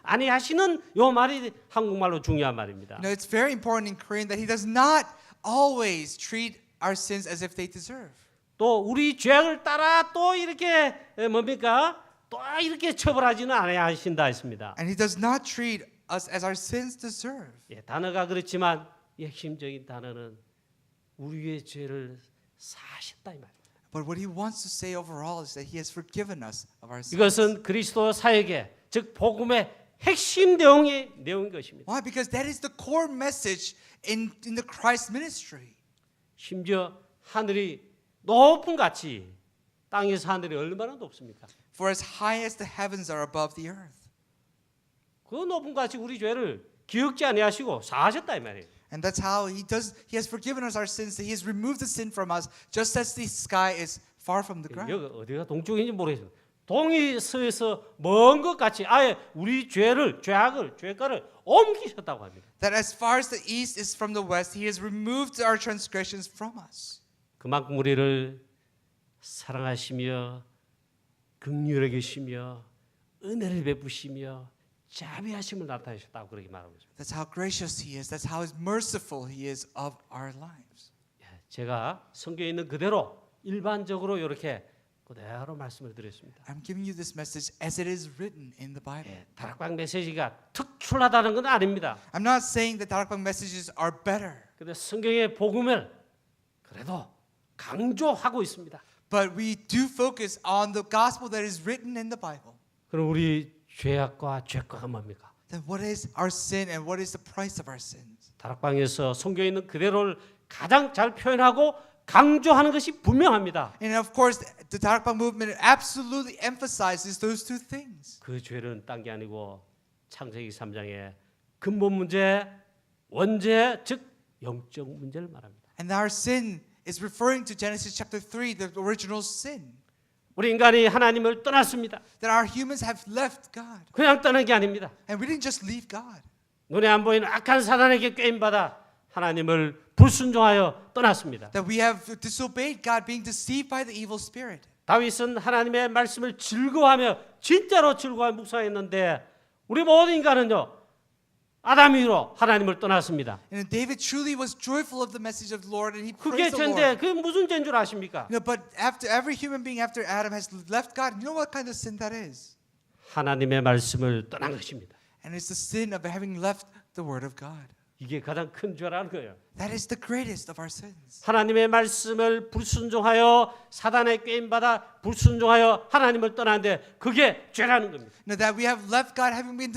아니하시는 요 말이 한국말로 중요한 말입니다. No, it's very important in Korean that he does not always treat our sins as if they deserve. 또 우리 죄를 따라 또 이렇게 뭡니까? 또 이렇게 처벌하지는 아니하신다 했습니다. And he does not treat us as our sins deserve. 예, 단어가 그렇지만 핵심적인 단어는 우리의 죄를 사하셨다 이 말입니다. But what he wants to say overall is that he has forgiven us of our sins. 이것은 그리스도 사역의 즉 복음의 핵심 내용인 것입니다. Why? Because that is the core message in the Christ ministry. 심지어 하늘이 높은 같이 땅에서 하늘이 얼마나 높습니까? For as high as the heavens are above the earth. 그 높은 같이 우리 죄를 기억지 아니하시고 사하셨다 이 말이에요. And that's how he does. He has forgiven us our sins. He has removed the sin from us, just as the sky is far from the ground. 여기 어디가 동쪽인지 모르겠어요. 동이 서에서 먼 것 같이 아예 우리 죄를 죄악을 죄가를 옮기셨다고 합니다. That as far as the east is from the west, he has removed our transgressions from us. 그만큼 우리를 사랑하시며 긍휼히 계시며 은혜를 베푸시며 자비하심을 나타내셨다고 그렇게 말하고 있습니다. That's how gracious he is. That's how merciful he is of our lives. 제가 성경에 있는 그대로 일반적으로 이렇게 그대로 말씀을 드렸습니다. I'm giving you this message as it is written in the Bible. 다락방 메시지가 특출나다는 건 아닙니다. I'm not saying that 다락방 messages are better, 그런데 성경의 복음을 그래도 강조하고 있습니다. but we do focus on the gospel that is written in the Bible. 그럼 우리 죄악과 죄과가 뭡니까? Then what is our sin and what is the price of our sins? 다락방에서 성경에 있는 그대로를 가장 잘 표현하고 강조하는 것이 분명합니다. And of course, the 다락방 movement absolutely emphasizes those two things. 그 죄는 딴 게 아니고 창세기 3장의 근본 문제, 원죄, 즉 영적 문제를 말합니다. And our sin is referring to Genesis chapter 3, the original sin. 우리 인간이 하나님을 떠났습니다. That our humans have left God. 그냥 떠난 게 아닙니다. And we didn't just leave God. 눈에 안 보이는 악한 사단에게 꿰임받아 하나님을 불순종하여 떠났습니다. That we have disobeyed God, being deceived by the evil spirit. 다윗은 하나님의 말씀을 즐거워하며 진짜로 즐거워하며 묵상했는데 우리 모든 인간은요 아담 이후로 하나님을 떠났습니다. And David truly was joyful of the message of the Lord, and he 그게 praised the 죄인데 Lord. 그게 무슨 죄인 줄 아십니까? But after every human being after Adam has left God, you know what kind of sin that is? 하나님의 말씀을 떠난 것입니다. And it's the sin of having left the word of God. 이게 가장 큰 죄라는 거예요. That is the greatest of our sins. 하나님의 말씀을 불순종하여 사단에 꿰임받아 불순종하여 하나님을 떠나는데 그게 죄라는 겁니다. Now that we have left God, having been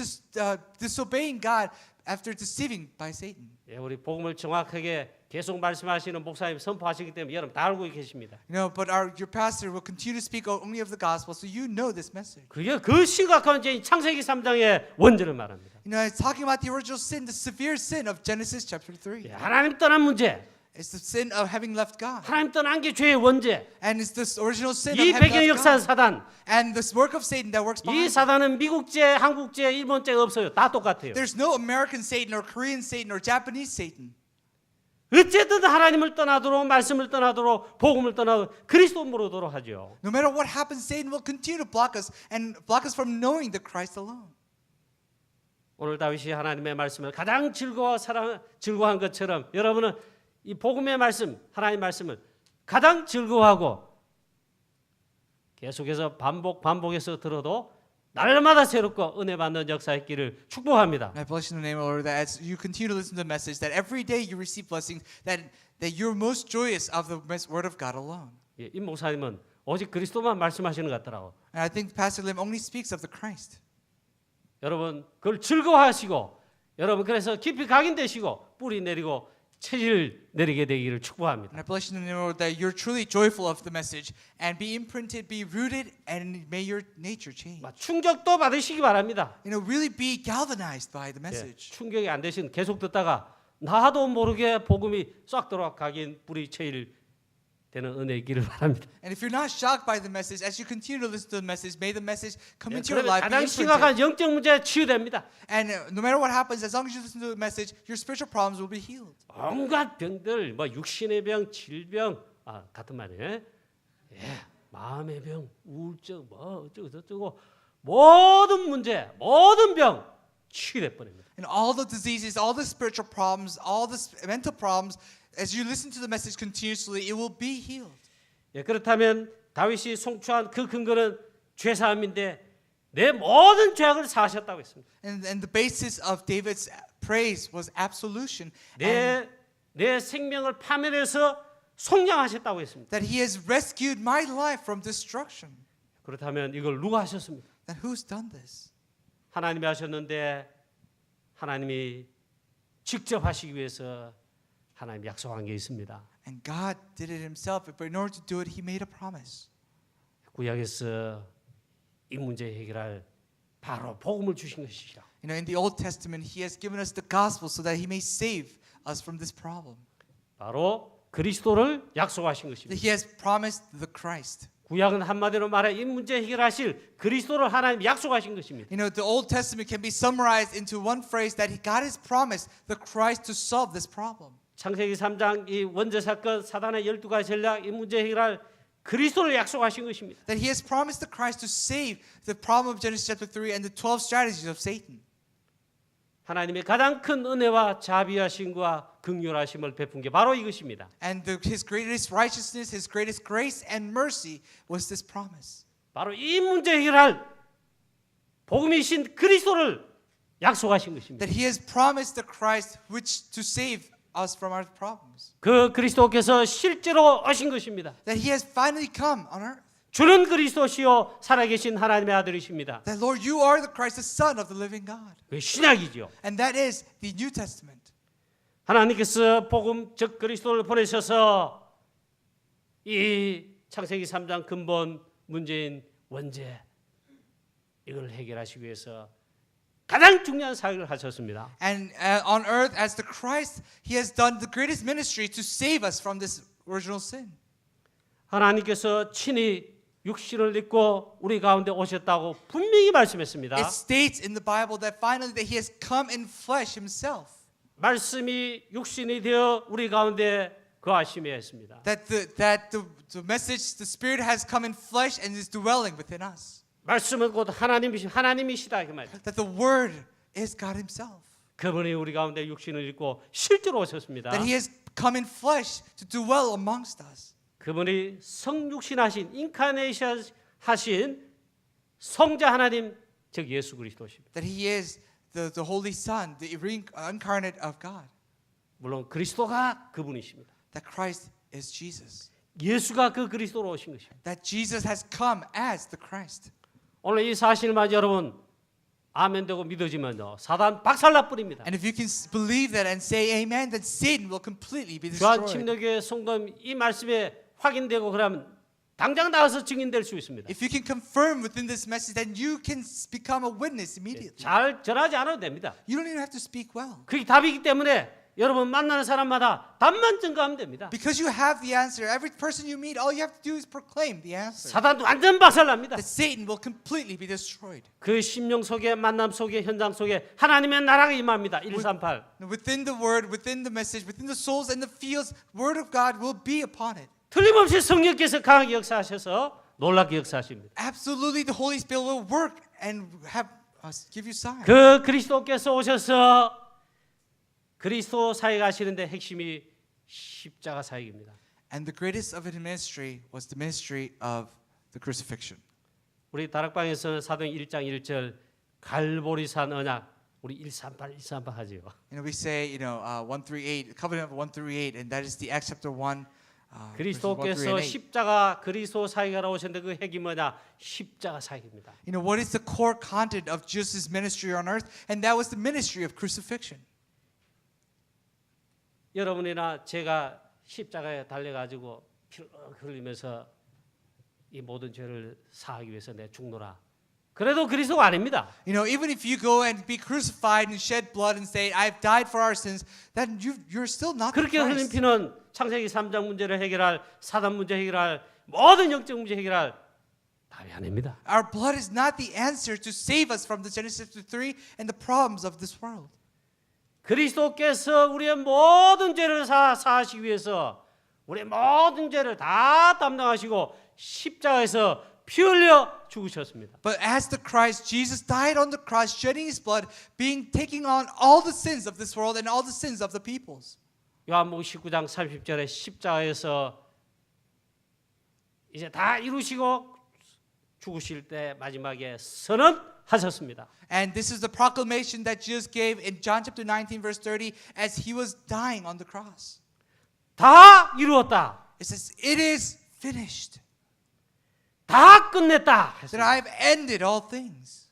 disobeying God after deceiving by Satan. 예, 우리 복음을 정확하게 계속 말씀하시는 목사님 선포하시기 때문에 여러분 다 알고 계십니다. But your pastor will continue to speak only of the gospel, so you know this message. 그게 그 심각한 죄인 창세기 3장의 원죄를 말합니다. It's talking about the original sin, the severe sin of Genesis chapter 3. 예, 하나님 떠난 문제, It's the sin of having left God. 하나님 떠난 게 죄의 원죄. And it's this original sin 이 of having 배경에 left 역사한 God. 사단, And this work of Satan that works 이 behind it. 사단은 미국죄, 한국죄, 일본죄가 없어요. 다 똑같아요. There's no American Satan or Korean Satan or Japanese Satan. 어쨌든 하나님을 떠나도록 말씀을 떠나도록 복음을 떠나도록 그리스도 모르도록 하죠. No matter what happens, Satan will continue to block us and block us from knowing the Christ alone. 오늘 다윗이 하나님의 말씀을 가장 즐거워한 것처럼 여러분은 이 복음의 말씀, 하나님의 말씀을 가장 즐거워하고 계속해서 반복해서 들어도 날마다 새롭고 은혜 받는 역사의 길을 축복합니다. I bless you in the name of the Lord that as you continue to listen to the message, that every day you receive blessings, that you're most joyous of the word of God alone. 예, 이 목사님은 오직 그리스도만 말씀하시는 것 같더라고. And I think Pastor Lim only speaks of the Christ. 여러분 그걸 즐거워하시고 여러분 그래서 깊이 각인되시고 뿌리 내리고 체질 내리게 되기를 축복합니다. And I bless you in the name of the Lord that you're truly joyful of the message and be imprinted, be rooted, and may your nature change. 충격도 받으시기 바랍니다. Really be galvanized by the 예, message. 충격이 안 되신 계속 듣다가 나도 모르게 복음이 싹 들어와 각인 뿌리 체질 되는 은혜 있기를 바랍니다. And if you're not shocked by the message, as you continue to listen to the message, may the message come 예, into your 그러면 life, be 가장 imprinted. 심각한 영적 문제 치유됩니다. And no matter what happens, as long as you listen to the message, your spiritual problems will be healed. 온갖 병들, 뭐 육신의 병, 질병, 같은 말이에요. 예, 마음의 병, 우울증, 뭐 어쩌고 저쩌고 모든 문제, 모든 병 치유될 뻔합니다. And all the diseases, all the spiritual problems, all the mental problems, as you listen to the message continuously, it will be healed. 예, 그렇다면 다윗이 송추한 그 근거는 죄사함인데 내 모든 죄악을 사하셨다고 했습니다. And the basis of David's praise was absolution. And 내 생명을 파멸해서 속량하셨다고 했습니다. that he has rescued my life from destruction. 그렇다면 이걸 누가 하셨습니까? Then who's done this? 하나님이 하셨는데 하나님이 직접 하시기 위해서 하나님 약속한 게 있습니다. And God did it himself, but in order to do it, he made a promise. 구약에서 이 문제 해결할 바로 복음을 주신 것이죠. You know, in the Old Testament, He has given us the gospel so that He may save us from this problem. 바로 그리스도를 약속하신 That 것입니다. He has promised the Christ. 구약은 한마디로 말해 이 문제 해결하실 그리스도를 하나님 약속하신 것입니다. You know, the Old Testament can be summarized into one phrase that God has promised the Christ to solve this problem. 창세기 3장 이 원죄 사건 사단의 12가지 전략 이 문제 해결할 그리스도를 약속하신 것입니다. That He has promised the Christ to save the problem of Genesis chapter 3 and the 12 strategies of Satan. 하나님의 가장 큰 은혜와 자비하심과 긍휼하심을 베푼 게 바로 이것입니다. And His greatest righteousness, His greatest grace and mercy was this promise. 바로 이 문제 해결할 복음이신 그리스도를 약속하신 것입니다. That He has promised the Christ which to save us from our problems. 그 그리스도께서 실제로 오신 것입니다. That He has finally come on earth. 주는 그리스도시요 살아계신 하나님의 아들이십니다. That Lord, You are the Christ, the Son of the living God. 그 신약이죠. And that is the New Testament. 하나님께서 복음 즉 그리스도를 보내셔서 이 창세기 3장 근본 문제인 원죄 이걸 해결하시기 위해서 가장 중요한 사역을 하셨습니다. And on earth, as the Christ, He has done the greatest ministry to save us from this original sin. 하나님께서 친히 육신을 입고 우리 가운데 오셨다고 분명히 말씀했습니다. It states in the Bible that finally that He has come in flesh Himself. 말씀이 육신이 되어 우리 가운데 거하심에 했습니다. That the message, the Spirit has come in flesh and is dwelling within us. 말씀은 곧 하나님이시다 그 말이에요. That the Word is God Himself. 그분이 우리 가운데 육신을 입고 실제로 오셨습니다. That He has come in flesh to dwell amongst us. 그분이 성육신하신 인카네이션 하신 성자 하나님 즉 예수 그리스도십니다. That He is the Holy Son, the incarnate of God. 물론 그리스도가 그분이십니다. That Christ is Jesus. 예수가 그 그리스도로 오신 것입니다. That Jesus has come as the Christ. 오늘 이 사실만 여러분 아멘되고 믿어지면요 사단 박살나 뿌립니다. And if you can believe that and say amen, then Satan will completely be 주한 destroyed. 침례교회 성도님 이 말씀에 확인되고 그러면 당장 나가서 증인될 수 있습니다. If you can confirm within this message, then you can become a witness immediately. 잘 전하지 않아도 됩니다. You don't even have to speak well. 그게 답이기 때문에 여러분 만나는 사람마다 답만 증거하면 됩니다. Because you have the answer. Every person you meet, all you have to do is proclaim the answer. 사단도 완전 박살납니다. That Satan will completely be destroyed. 그 심령 속에 만남 속에 현장 속에 하나님의 나라가 임합니다. 138. Within the word, within the message, within the souls and the fields, word of God will be upon it. 틀림없이 성령께서 강하게 역사하셔서 놀랍게 역사하십니다. Absolutely, the Holy Spirit will work and give you signs. 그 그리스도께서 오셔서 그리스도 사역하시는데 핵심이 십자가 사역입니다. And the greatest of His ministry was the ministry of the crucifixion. 우리 다락방에서는 사도행 1장 1절 갈보리산 언약 우리 138 하지요. We say, 138, the covenant of 138, and that is the Acts chapter 1. 그리스도께서 십자가 그리스도 사역하러 오셨는데 그 핵이 뭐냐? 십자가 사역입니다. What is the core content of Jesus' ministry on earth? And that was the ministry of crucifixion. 여러분이나 제가 십자가에 달려가지고 피를 흘리면서 이 모든 죄를 사하기 위해서 내 죽노라. 그래도 그리스도가 아닙니다. Even if you go and be crucified and shed blood and say, I've died for our sins, then you're still not the 그렇게 흘린 Christ. 피는 창세기 3장 문제를 해결할 사단 문제 해결할 모든 영적 문제 해결할 답이 아닙니다. Our blood is not the answer to save us from the Genesis 3 and the problems of this world. 그리스도께서 우리의 모든 죄를 사하시기 위해서 우리의 모든 죄를 다 담당하시고 십자가에서 피 흘려 죽으셨습니다. But as the Christ, Jesus died on the cross, shedding His blood, taking on all the sins of this world and all the sins of the peoples. 요한복음 19장 30절에 십자가에서 이제 다 이루시고 죽으실 때 마지막에 선언하셨습니다. And this is the proclamation that Jesus gave in John chapter 19 verse 30 as He was dying on the cross. 다 이루었다. It says, it is finished. 다 끝냈다. That I have ended all things.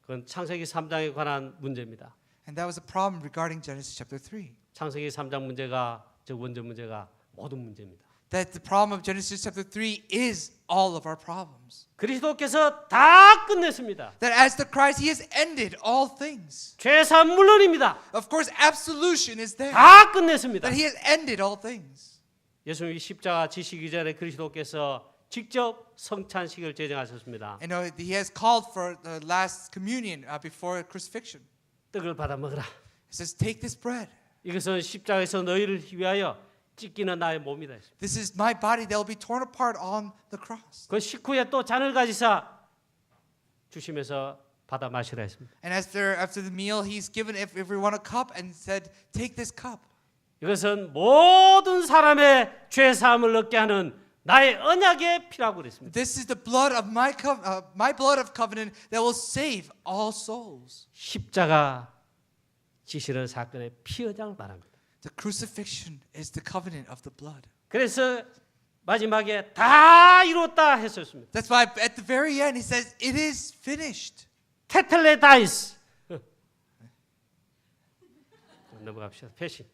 그건 창세기 3장에 관한 문제입니다. And that was a problem regarding Genesis chapter 3. 창세기 3장 문제가 즉 원죄 문제가 모든 문제입니다. that the problem of Genesis chapter 3 is all of our problems. 그리스도께서 다 끝냈습니다. That as the Christ, He has ended all things. 죄사함 물론입니다. Of course, absolution is there. 다 끝냈습니다. That He has ended all things. 예수님이 십자가 지시기 전에 그리스도께서 직접 성찬식을 제정하셨습니다. And He has called for the last communion before crucifixion. 떡을 받아 먹으라. He says, take this bread. 이것은 십자가에서 너희를 위하여 찢기는 나의 몸이다. This is my body that will be torn apart on the cross. 그 식후에 또 잔을 가지사 주시면서 받아 마시라 했습니다. And after the meal, He's given everyone a cup and said, take this cup. 이것은 모든 사람의 죄 사함을 얻게 하는 나의 언약의 피라고 그랬습니다. This is the blood of my blood of covenant that will save all souls. 십자가 지시는 사건의 피의장을 말합니다. The crucifixion is the covenant of the blood. 그래서 마지막에 다 이뤘다 했었습니다. That's why at the very end He says, it is finished. 테텔레다이스. 넘어갑시다. 패신.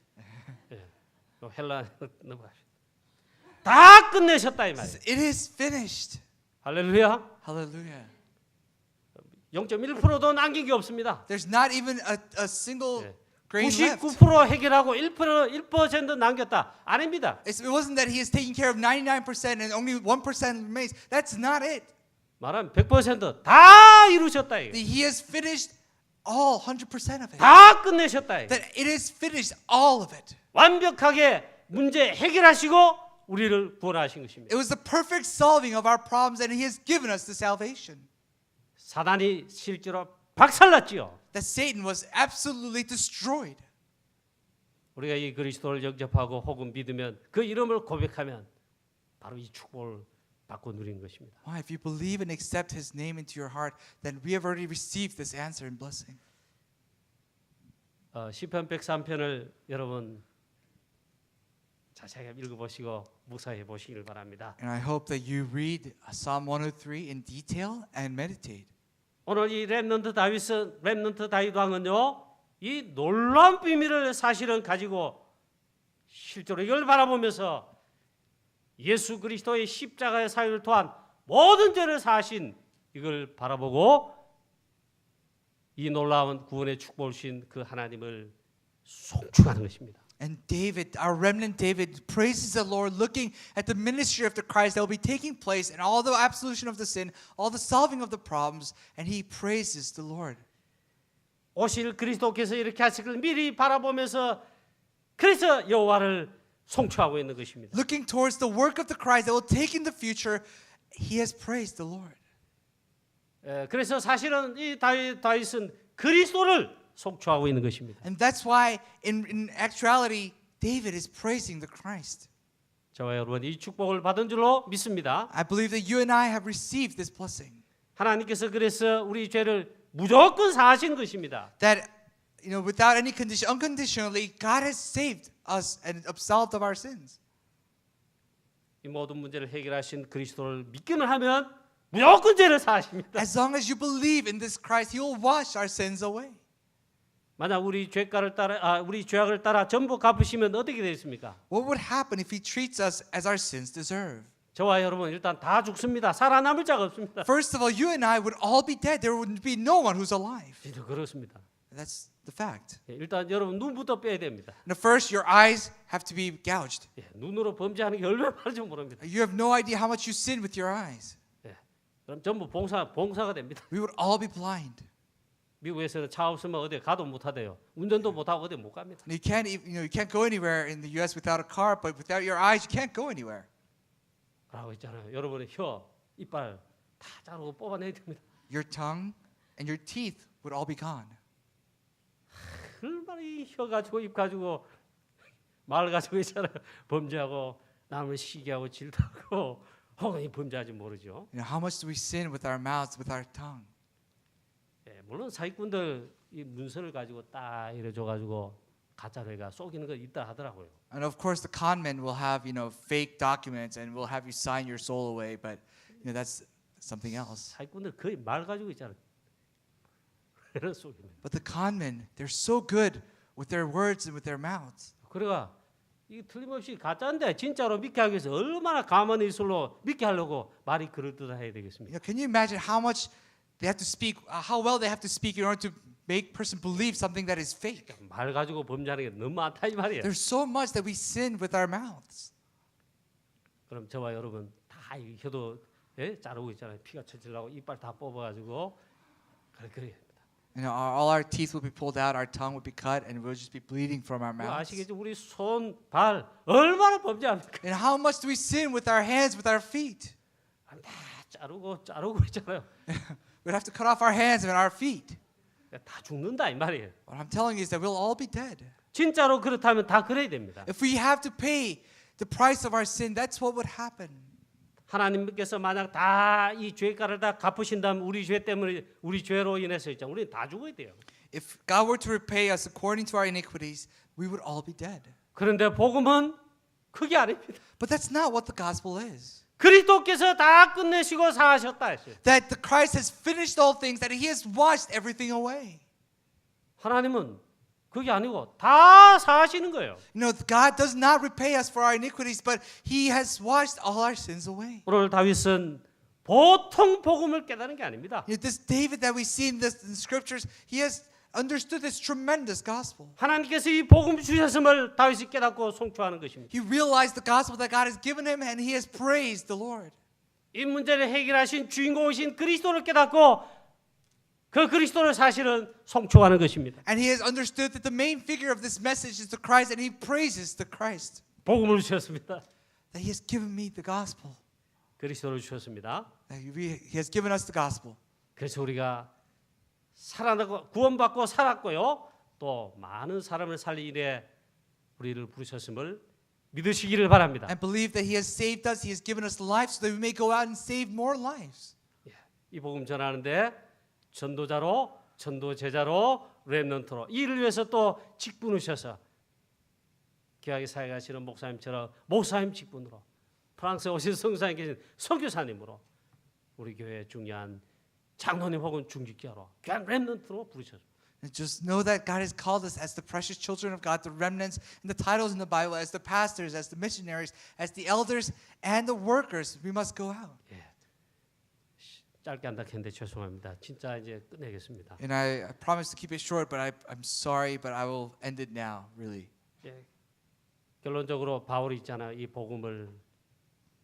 헬라 넘어갑시다. 다 끝내셨다 이 말이에요. It is finished. 할렐루야. Hallelujah. 0.1%도 남긴 게 없습니다. There's not even a single grain left. 99% 해결하고 1% 남겼다. 아닙니다. It wasn't that He is taking care of 99% and only 1% remains. That's not it. 말하면 100%다 이루셨다. 이거. He has finished all 100% of it. 다 끝내셨다. 이거. That it is finished all of it. 완벽하게 문제 해결하시고 우리를 구원하신 것입니다. It was the perfect solving of our problems and He has given us the salvation. 사단이 실제로 박살났지요. That Satan was absolutely destroyed. 우리가 이 그리스도를 영접하고 혹은 믿으면 그 이름을 고백하면 바로 이 축복을 받고 누리는 것입니다. Why? If you believe and accept His name into your heart, then we have already received this answer and blessing. 시편 103편을 여러분 자세하게 읽어보시고 묵상해 보시길 바랍니다. And I hope that you read Psalm 103 in detail and meditate. 오늘 이 렘넌트 다윗 왕은요, 이 놀라운 비밀을 사실은 가지고 실제로 이걸 바라보면서 예수 그리스도의 십자가의 사유를 통한 모든 죄를 사하신 이걸 바라보고 이 놀라운 구원의 축복을 주신 그 하나님을 송축하는 것입니다. And David, our remnant David, praises the Lord, looking at the ministry of the Christ that will be taking place and all the absolution of the sin, all the solving of the problems, and he praises the Lord. 오실 그리스도께서 이렇게 하실 걸 미리 바라보면서 그래서 여호와를 송축하고 있는 것입니다. Looking towards the work of the Christ that will take in the future, he has praised the Lord. 그래서 사실은 이 다윗은 그리스도를 송축하고 있는 것입니다. And that's why in actuality David is praising the Christ. 저와 여러분 이 축복을 받은 줄로 믿습니다. I believe that you and I have received this blessing. 하나님께서 그래서 우리 죄를 무조건 사하신 것입니다. That without any condition, unconditionally, God has saved us and absolved of our sins. 이 모든 문제를 해결하신 그리스도를 믿기만 하면 무조건 죄를 사하십니다. As long as you believe in this Christ, He will wash our sins away. 만약 우리 죄악을 따라 전부 갚으시면 어떻게 되겠습니까? What would happen if He treats us as our sins deserve? 저와 여러분 일단 다 죽습니다. 살아남을 자가 없습니다. First of all, you and I would all be dead. There would be no one who's alive. 진짜 그렇습니다. That's the fact. 일단 여러분 눈부터 빼야 됩니다. Now, first, your eyes have to be gouged. 눈으로 범죄하는 게 얼마나 많은지 모릅니다. You have no idea how much you sin with your eyes. 그럼 전부 봉사가 됩니다. We would all be blind. 미국에서는 차 없으면 어디 가도 못 하대요. 운전도 못 하고 어디 못 갑니다. You can't go anywhere in the U.S. without a car, but without your eyes, you can't go anywhere. 그러고 있잖아요. 여러분의 혀, 이빨 다 자르고 뽑아내야 됩니다. Your tongue and your teeth would all be gone. 얼마나 이 혀 가지고 입 가지고 말 가지고 있잖아요. 범죄하고 남을 시기하고 질투하고 혹은 범죄하지 모르죠. How much do we sin with our mouths, with our tongue? 물론 사기꾼들 이 문서를 가지고 딱 이래줘 가지고 가짜로가 속이는 거 있다 하더라고요. And of course, the con men will have fake documents and will have you sign your soul away, but that's something else. 사기꾼들 거의 말 가지고 있잖아요. 그런 속이는. But the con men, they're so good with their words and with their mouths. 그래가 이 틀림없이 가짜인데 진짜로 믿게 하기 위해서 얼마나 가만히 있을로 믿게 하려고 말이 그럴듯해야 되겠습니까? Can you imagine how much they have to speak, how well they have to speak in order to make person believe something that is fake? 말 가지고 범죄하는 게 너무 많다 이 말이에요. There's so much that we sin with our mouths. 그럼 저와 여러분 다 이 혀도 자르고 있잖아요. 피가 쳐지려고 이빨 다 뽑아가지고 그래. All our teeth will be pulled out, our tongue will be cut, and we'll just be bleeding from our 뭐 mouths. 아시겠죠? 우리 손, 발 얼마나 범죄합니까? And how much do we sin with our hands, with our feet? 다 자르고 있잖아요. We'd have to cut off our hands and our feet. 다 죽는다 이 말이에요. What I'm telling you is that we'll all be dead. 진짜로 그렇다면 다 그래야 됩니다. If we have to pay the price of our sin, that's what would happen. 하나님께서 만약 다 이 죄가를 다 갚으신다면 우리 죄 때문에 우리 죄로 인해서 있잖아. 우리는 다 죽어야 돼요. If God were to repay us according to our iniquities, we would all be dead. 그런데 복음은 그게 아닙니다. But that's not what the gospel is. 그리스도께서 다 끝내시고 사하셨다 했어요. That the Christ has finished all things, that He has washed everything away. 하나님은 그게 아니고 다 사하시는 거예요. God does not repay us for our iniquities, but He has washed all our sins away. 오늘 다윗은 보통 복음을 깨달은 게 아닙니다. This David that we see in the scriptures, he has understood this tremendous gospel. 하나님께서 이 복음 주셨음을 다윗이 깨닫고 송축하는 것입니다. He realized the gospel that God has given him, and he has praised the Lord. 이 문제를 해결하신 주인공이신 그리스도를 깨닫고 그 그리스도를 사실은 송축하는 것입니다. And he has understood that the main figure of this message is the Christ, and he praises the Christ. 복음을 주셨습니다. That he has given me the gospel. 그리스도를 주셨습니다. That he has given us the gospel. 그래서 우리가 살아나고 구원받고 살았고요. 또 많은 사람을 살리 일에 우리를 부르셨음을 믿으시기를 바랍니다. And believe that he has saved us, he has given us life so that we may go out and save more lives. 이 복음 전하는데 전도자로, 전도 제자로, 렘넌트로 이를 위해서 또 직분하셔서 귀하게 사역하시는 목사님처럼 목사님 직분으로 프랑스에 오신 성사님 계신 선교사님으로 우리 교회의 중요한 장로님 혹은 중직자로 귀한 렘넌트로 부르셨습니다. And just know that God has called us as the precious children of God, the remnants, and the titles in the Bible, as the pastors, as the missionaries, as the elders, and the workers. We must go out. 짧게 한다 했는데 죄송합니다. 진짜 이제 끝내겠습니다. And I promise to keep it short, but I'm sorry, but I will end it now, really. 결론적으로 바울이 있잖아요. 이 복음을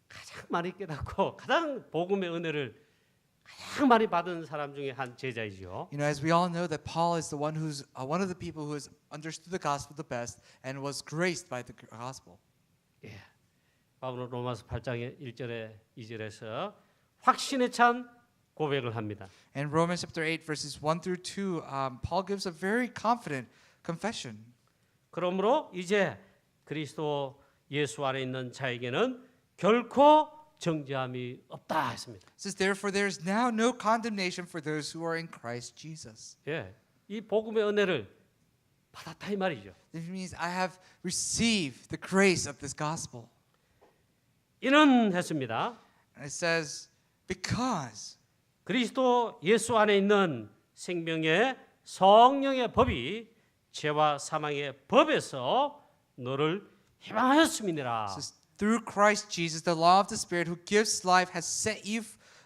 가장 많이 깨닫고 가장 복음의 은혜를 가장 많이 받은 사람 중에 한 제자이죠. As we all know that Paul is the one who's one of the people who has understood the gospel the best and was graced by the gospel. 바울은 로마서 8장 1절에 2절에서 확신에 찬 고백을 합니다. And Romans chapter 8 verses 1 through 2, Paul gives a very confident confession. 그러므로 이제 그리스도 예수 안에 있는 자에게는 결코 정죄함이 없다 했습니다. It says, therefore there is now no condemnation for those who are in Christ Jesus. 이 복음의 은혜를 받았다 이 말이죠. This means I have received the grace of this gospel. 이는 했습니다. And it says, because 그리스도 예수 안에 있는 생명의 성령의 법이 죄와 사망의 법에서 너를 해방하였음이니라. it says, through Christ Jesus, the law of the Spirit who gives life has set you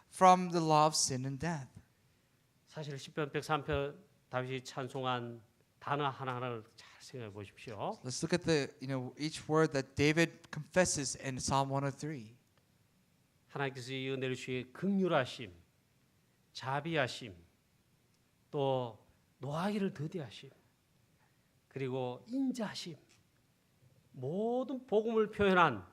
from the law of sin and death. 사실 시편 103편 다윗이 찬송한 단어 하나하나를 잘 생각해 보십시오. Let's look at the each word that David confesses in Psalm 103. 하나님께서 이 은혜를 주시기에 긍휼하심, 자비하심, 또 노하기를 더디하심, 그리고 인자하심, 모든 복음을 표현한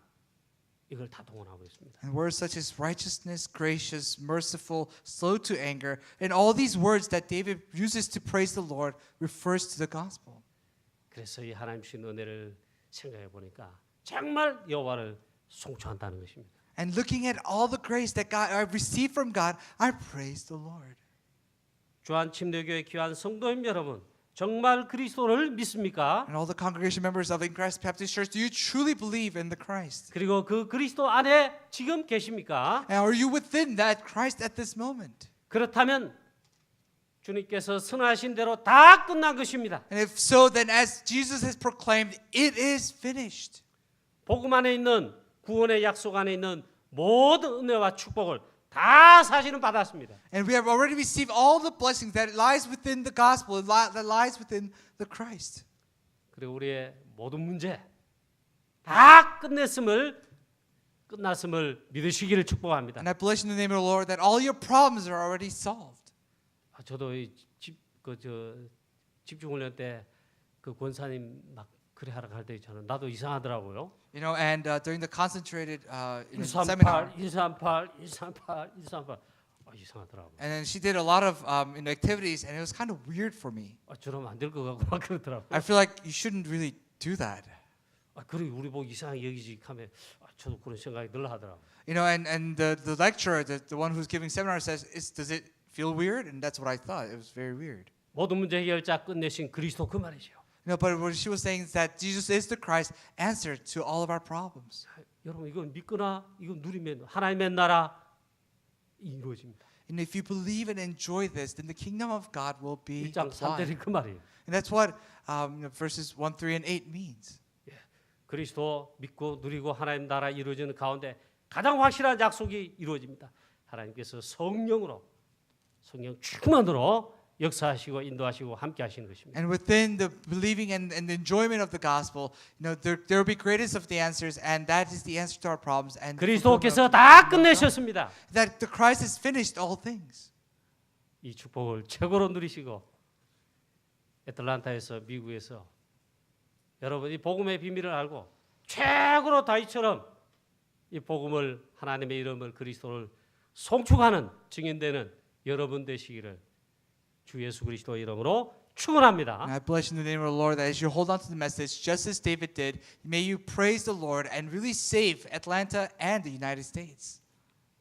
이걸 다 동원하고 있습니다. And words such as righteousness, gracious, merciful, slow to anger, and all these words that David uses to praise the Lord refers to the gospel. 그래서 이 하나님 주신 은혜를 생각해 보니까 정말 여호와를 송축한다는 것입니다. And looking at all the grace that I've received from God, I praise the Lord. 주한 침례교회 귀한 성도님 여러분, 정말 그리스도를 믿습니까? And all the congregation members of In Christ Baptist Church, do you truly believe in the Christ? 그리고 그 그리스도 안에 지금 계십니까? And are you within that Christ at this moment? 그렇다면 주님께서 선하신 대로 다 끝난 것입니다. And if so, then as Jesus has proclaimed, it is finished. 복음 안에 있는 구원의 약속 안에 있는 모든 은혜와 축복을 다 사실은 받았습니다. And we have already received all the blessings that lies within the gospel, that lies within the Christ. 그리고 우리의 모든 문제 다 끝났음을 믿으시기를 축복합니다. And I bless in the name of the Lord that all your problems are already solved. 저도 이 집중훈련 때 그 권사님 막 그래 하라 할 때 저는 나도 이상하더라고요. You know, and during the concentrated seminar, 138 이상하더라고요. and then she did a lot of activities, and it was kind of weird for me. 저러면 안 될 것 같고 막 그러더라고요. I feel like you shouldn't really do that. 그리고 우리 보고 이상하게 여기지 하면 저도 그런 생각이 늘 하더라고요. You know, and the lecturer, the one who's giving seminar says, does it feel weird? And that's what I thought. It was very weird. 모든 문제 해결자 끝내신 그리스도 그 말이죠. You know, but what she was saying is that Jesus is the Christ, answer to all of our problems. 여러분 이건 믿거나 이건 누리면 하나님의 나라 이루어집니다. And if you believe and enjoy this, then the kingdom of God will be 1장 applied. 3절이 그 말이에요. And that's what verses 1, 3, and 8 means. 그리스도 믿고 누리고 하나님 나라 이루어지는 가운데 가장 확실한 약속이 이루어집니다. 하나님께서 성령 충만으로 역사하시고 인도하시고 함께 하시는 것입니다. And within the believing and the enjoyment of the gospel, you know, there will be greatest of the answers, and that is the answer to our problems. And 그리스도께서 다 끝내셨습니다. that the Christ has finished all things. 이 축복을 최고로 누리시고 애틀란타에서 미국에서 여러분이 복음의 비밀을 알고 최고로 다윗처럼 이 복음을 하나님의 이름을 그리스도를 송축하는 증인되는 여러분 되시기를 주 예수 그리스도의 이름으로 축원합니다. And I bless you in the name of the Lord that as you hold on to the message, just as David did, may you praise the Lord and really save Atlanta and the United States.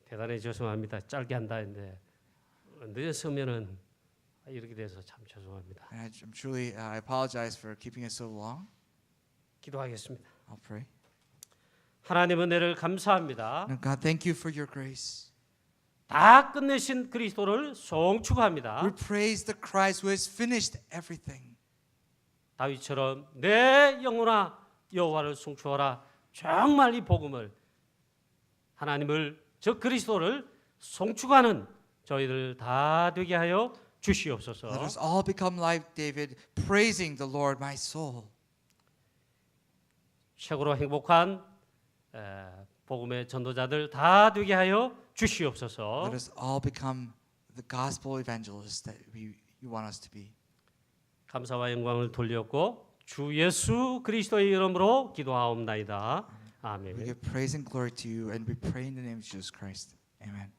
대단히 죄송합니다. 짧게 한다 했는데 늦었으면은 이렇게 돼서 참 죄송합니다. And I'm truly, I apologize for keeping it so long. 기도하겠습니다. I'll pray. 하나님 은혜를 감사합니다. Now, God, thank you for your grace. 다 끝내신 그리스도를 We 송축합니다. praise the Christ who has finished everything. 다윗처럼 내 영혼아 여호와를 송축하라. 정말 이 복음을 하나님을 저 그리스도를 송축하는 저희들 다 되게 하여 주시옵소서. Let us all become like David, praising the Lord, my soul. 최고로 행복한 복음의 전도자들 다 되게 하여 주시옵소서. Let us all become the gospel evangelists that you want us to be. 감사와 영광을 돌렸고 주 예수 그리스도의 이름으로 기도하옵나이다. We 아멘. give praise and glory to you, and we pray in the name of Jesus Christ. Amen.